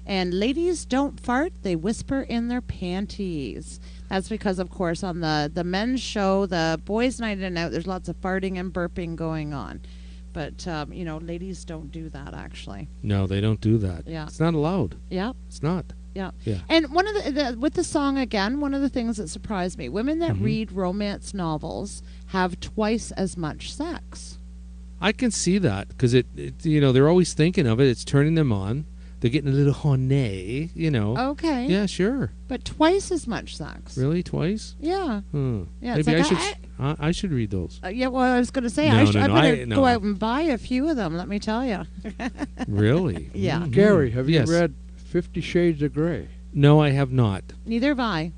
And ladies don't fart, they whisper in their panties. That's because, of course, on the men's show, the boys' night in and out, there's lots of farting and burping going on. But, ladies don't do that, actually. No, they don't do that. Yeah. It's not allowed. Yeah. It's not. Yeah. Yeah. And one of with the song again, one of the things that surprised me, women that read romance novels have twice as much sex. I can see that because they're always thinking of it. It's turning them on. They're getting a little horny, Okay. Yeah, sure. But twice as much sex. Really, twice? Yeah. Yeah. Maybe like I should read those. Yeah. Well, I was going to say No, I no, better no. go out and buy a few of them. Let me tell you. Really? Yeah. Gary, have you Yes. read 50 Shades of Grey? No, I have not. Neither have I.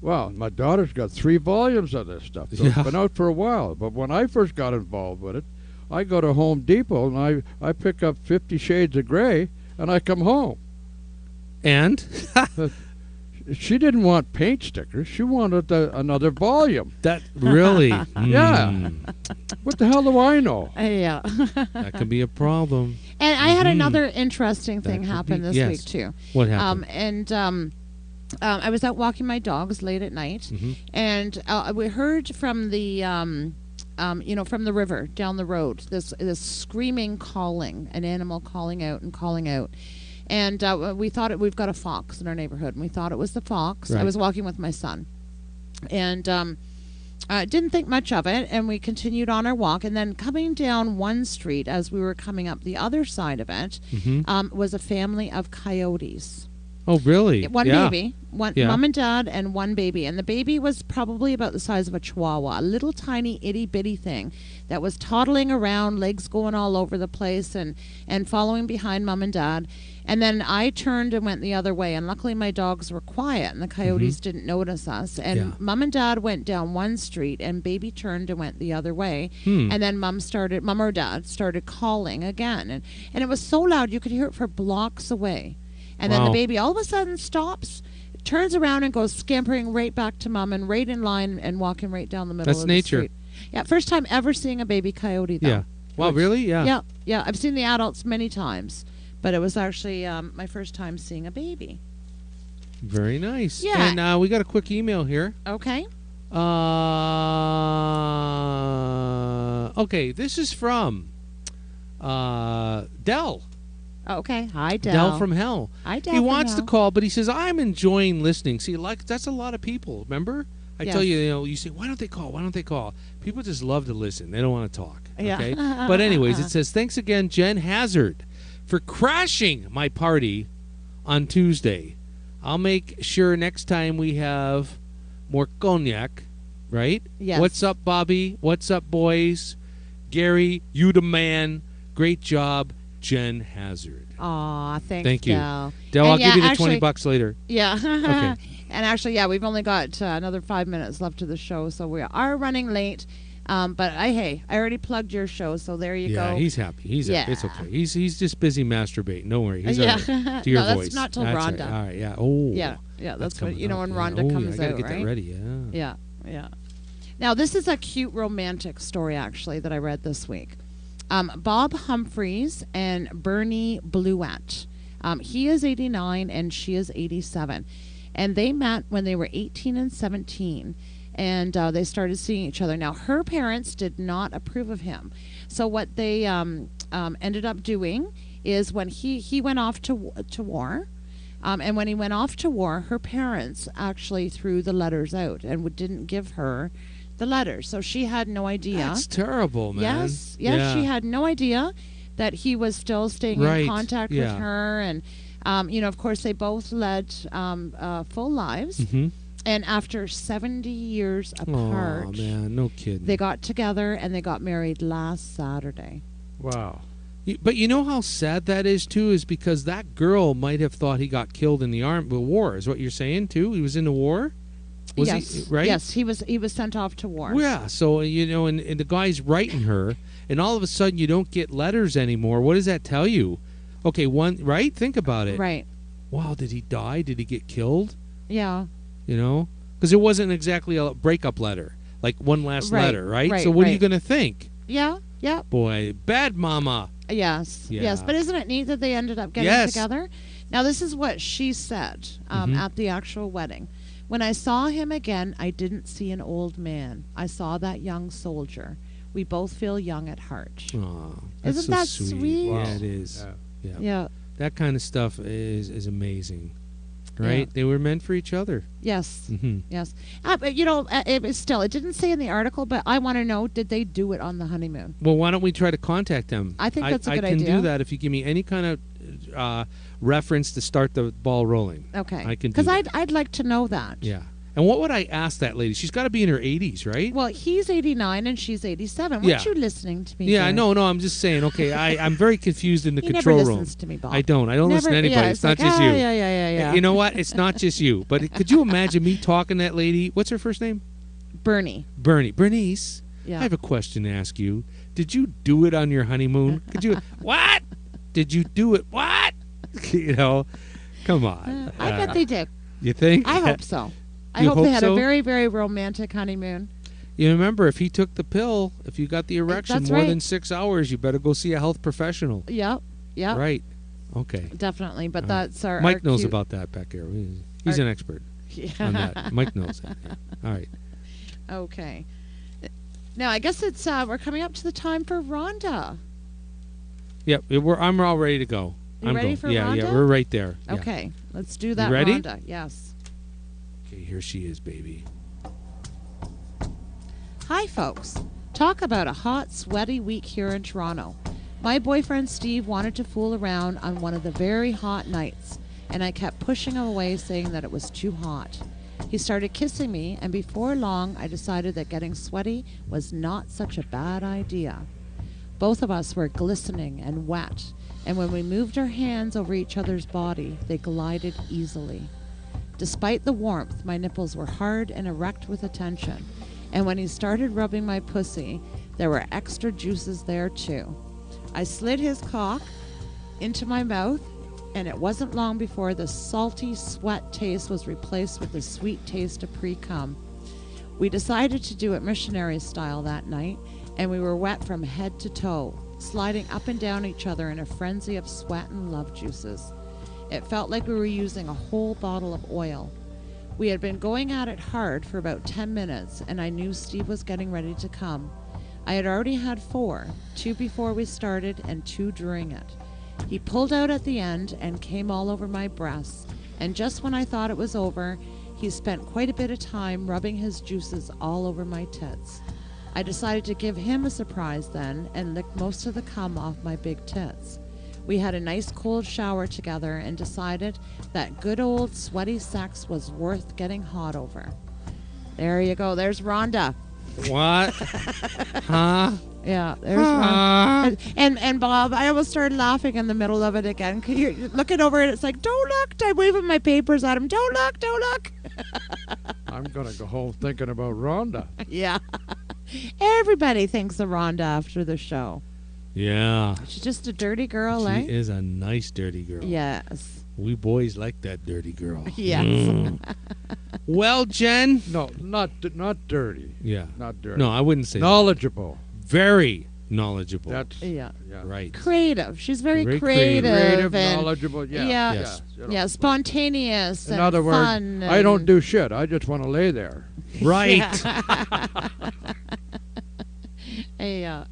Well, my daughter's got 3 volumes of this stuff. So Yeah. It's been out for a while. But when I first got involved with it, I go to Home Depot and I pick up 50 Shades of Grey and I come home. And? She didn't want paint stickers. She wanted another volume. That really? Yeah. What the hell do I know? Yeah. That could be a problem. And I had another interesting thing could happen be- this yes. week too. What happened? I was out walking my dogs late at night, and we heard from the from the river down the road this screaming, calling, an animal calling out and calling out. And we thought we've got a fox in our neighborhood, and we thought it was the fox. Right. I was walking with my son, and didn't think much of it, and we continued on our walk. And then coming down one street, as we were coming up the other side of it, was a family of coyotes. Oh, really? One Yeah. baby, one Yeah. mom and dad, and one baby. And the baby was probably about the size of a chihuahua, a little tiny itty bitty thing that was toddling around, legs going all over the place, and following behind mom and dad. And then I turned and went the other way. And luckily, my dogs were quiet, and the coyotes didn't notice us. And Yeah. mom and dad went down one street, and baby turned and went the other way. And then mom or dad started calling again, and it was so loud you could hear it for blocks away. And then the Wow. baby all of a sudden stops, turns around, and goes scampering right back to mom and right in line and walking right down the middle That's of nature. the street. Yeah, first time ever seeing a baby coyote, though. Yeah. Wow, really? Yeah. Yeah. I've seen the adults many times, but it was actually my first time seeing a baby. Very nice. Yeah. And we got a quick email here. Okay. Okay, this is from Del. Okay. Hi, Del. Del from hell. Hi, Del. He from wants to hell. call, but he says, I'm enjoying listening. See, like, that's a lot of people, remember? I tell Yes. you, you say, why don't they call? Why don't they call? People just love to listen. They don't want to talk. Yeah. Okay? But anyways, it says, thanks again, Jen Hazzard, for crashing my party on Tuesday. I'll make sure next time we have more cognac, right? Yes. What's up, Bobby? What's up, boys? Gary, you the man. Great job, Jen Hazzard. Aw, thanks, Thank you. Del. Del, And I'll yeah, give you the actually- $20 later. Yeah. Okay. And actually, yeah, we've only got another 5 minutes left to the show, so we are running late. But I already plugged your show, so there you Yeah, go. he's happy. He's happy. It's Yeah. okay. He's just busy masturbating. Don't worry. He's all Yeah. right. To your No, that's voice. not till That's Rhonda. All right. Yeah. Oh. Yeah, that's what coming you know up. when Yeah. Rhonda Oh, yeah, comes I gotta out, get right? that ready. Yeah. Yeah. Now this is a cute romantic story actually that I read this week. Bob Humphreys and Bernie Bluett. He is 89 and she is 87, and they met when they were 18 and 17. And they started seeing each other. Now, her parents did not approve of him. So what they ended up doing is when he went off to war, and when he went off to war, her parents actually threw the letters out and didn't give her the letters. So she had no idea. That's terrible, man. Yes, Yeah. she had no idea that he was still staying Right, in contact yeah. with her. And, of course, they both led full lives. Mm-hmm. And after 70 years apart, Oh man, no kidding. they got together and they got married last Saturday. Wow. But you know how sad that is too, is because that girl might have thought he got killed in the war. Is what you're saying too? He was in the war. Was yes, he right? Yes, he was sent off to war. Yeah. So and the guy's writing her, and all of a sudden you don't get letters anymore. What does that tell you? Okay, right? Think about it. Right. Wow. Did he die? Did he get killed? Yeah. Because it wasn't exactly a breakup letter, like one last Right, letter, right? right, So what are you right. going to think? Yeah. Yeah. Boy, bad mama. Yes. Yeah. Yes. But isn't it neat that they ended up getting Yes. together? Now, this is what she said at the actual wedding. When I saw him again, I didn't see an old man. I saw that young soldier. We both feel young at heart. Aw, that's Isn't so that sweet. sweet? Yeah, it is. Yeah. Yeah. Yeah. That kind of stuff is amazing, right? Yeah. They were meant for each other. Yes. Mm-hmm. Yes. But, it was still, it didn't say in the article, but I want to know, did they do it on the honeymoon? Well, why don't we try to contact them? I think that's a good I can idea. do that if you give me any kind of reference to start the ball rolling. Okay. I can do Because that. I'd like to know that. Yeah. And what would I ask that lady? She's got to be in her 80s, right? Well, he's 89 and she's 87. Yeah. Weren't you listening to me? Yeah, dear? no, I'm just saying. Okay, I'm very confused in the He never control room. listens to me, Bob. I don't listen to anybody. Yeah, it's not like, just you. Yeah. You know what? It's not just you. But could you imagine me talking to that lady? What's her first name? Bernie. Bernice. Yeah. I have a question to ask you. Did you do it on your honeymoon? Could you? What? Did you do it? What? Come on. I bet they did. You think? I hope so. I You hope they hope had so? a very, very romantic honeymoon. You remember, if he took the pill, if you got the erection That's more right. than 6 hours, you better go see a health professional. Yep. Right. Okay. Definitely. But All right. that's our Mike knows cute- about that back there. He's Our- an expert on that. Mike knows that. Yeah. All right. Okay. Now, I guess it's we're coming up to the time for Rhonda. Yep. I'm all ready to go. You I'm ready going. for Yeah, Rhonda? we're right there. Yeah. Okay. Let's do that, ready? Rhonda. Yes. Okay, here she is, baby. Hi, folks. Talk about a hot, sweaty week here in Toronto. My boyfriend Steve wanted to fool around on one of the very hot nights, and I kept pushing him away, saying that it was too hot. He started kissing me, and before long I decided that getting sweaty was not such a bad idea. Both of us were glistening and wet, and when we moved our hands over each other's body, they glided easily. Despite the warmth, my nipples were hard and erect with attention, and when he started rubbing my pussy, there were extra juices there too. I slid his cock into my mouth, and it wasn't long before the salty sweat taste was replaced with the sweet taste of pre-cum. We decided to do it missionary style that night, and we were wet from head to toe, sliding up and down each other in a frenzy of sweat and love juices. It felt like we were using a whole bottle of oil. We had been going at it hard for about 10 minutes, and I knew Steve was getting ready to come. I had already had 4, 2 before we started and 2 during it. He pulled out at the end and came all over my breasts, and just when I thought it was over, he spent quite a bit of time rubbing his juices all over my tits. I decided to give him a surprise then and licked most of the cum off my big tits. We had a nice cold shower together and decided that good old sweaty sex was worth getting hot over. There you go. There's Rhonda. What? Huh? Yeah, there's Rhonda. And Bob, I almost started laughing in the middle of it again. You're looking over it, it's like, don't look. I'm waving my papers at him. Don't look, don't look. I'm going to go home thinking about Rhonda. Yeah. Everybody thinks of Rhonda after the show. Yeah. She's just a dirty girl, She eh? is a nice dirty girl. Yes. We boys like that dirty girl. Yes. Well, Jen. No, not dirty. Yeah. Not dirty. No, I wouldn't say knowledgeable. That. Very knowledgeable. That's Yeah. right. Creative. She's very Very creative. creative, and knowledgeable. Yeah. Yeah. Yes. You know. yeah, spontaneous In and other words, fun. I don't and- do shit. I just want to lay there. Right. Yeah.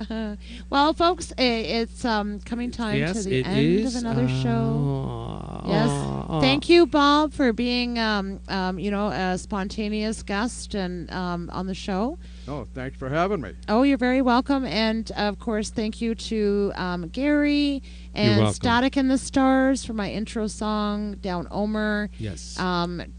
Well, folks, it's coming time Yes, to the it end is. of another show. Yes. Thank you, Bob, for being, a spontaneous guest and on the show. No, thanks for having me. Oh, you're very welcome. And, of course, thank you to Gary You're and welcome. Static and the Stars for my intro song, Down Omer. Yes.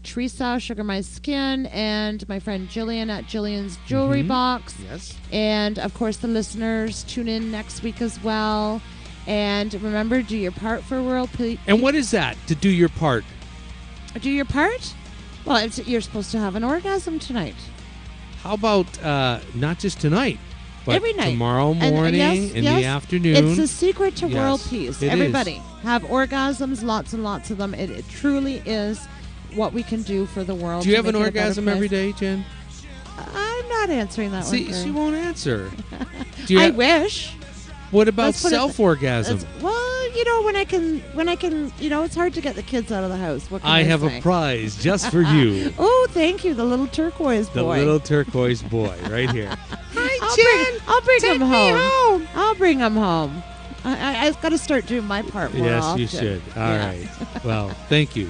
Teresa, Sugar My Skin, and my friend Jillian at Jillian's Jewelry Box. Yes. And, of course, the listeners tune in next week as well. And remember, do your part for world peace. And what is that, to do your part? Do your part? Well, you're supposed to have an orgasm tonight. How about not just tonight, but Every night. tomorrow And, morning, yes, in yes, the afternoon? It's the secret to Yes, world peace. it Everybody, is. have orgasms, lots and lots of them. It truly is what we can do for the world. Do you to have an make it a better orgasm every place. day, Jen? I'm not answering that See, one. she Gary. won't answer. Do you I have- wish. What about Let's put it- self-orgasm? Well, when I can, it's hard to get the kids out of the house. What can I have say? a prize just for you. Oh, thank you, the little turquoise The boy. little turquoise boy right here. I'll bring him home. I'll bring him home. I've got to start doing my part more Yes, often. you should. All Yeah. right. Well, thank you.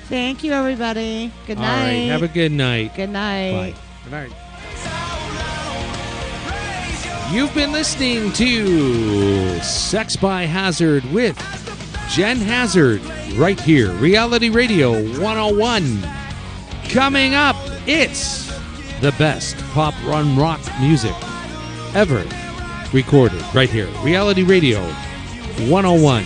Thank you, everybody. Good All night. right. Have a good night. Good night. Bye. Good night. You've been listening to Sex by Hazzard with Jen Hazzard right here, Reality Radio 101. Coming up, it's the best pop run rock music ever recorded right here, Reality Radio 101.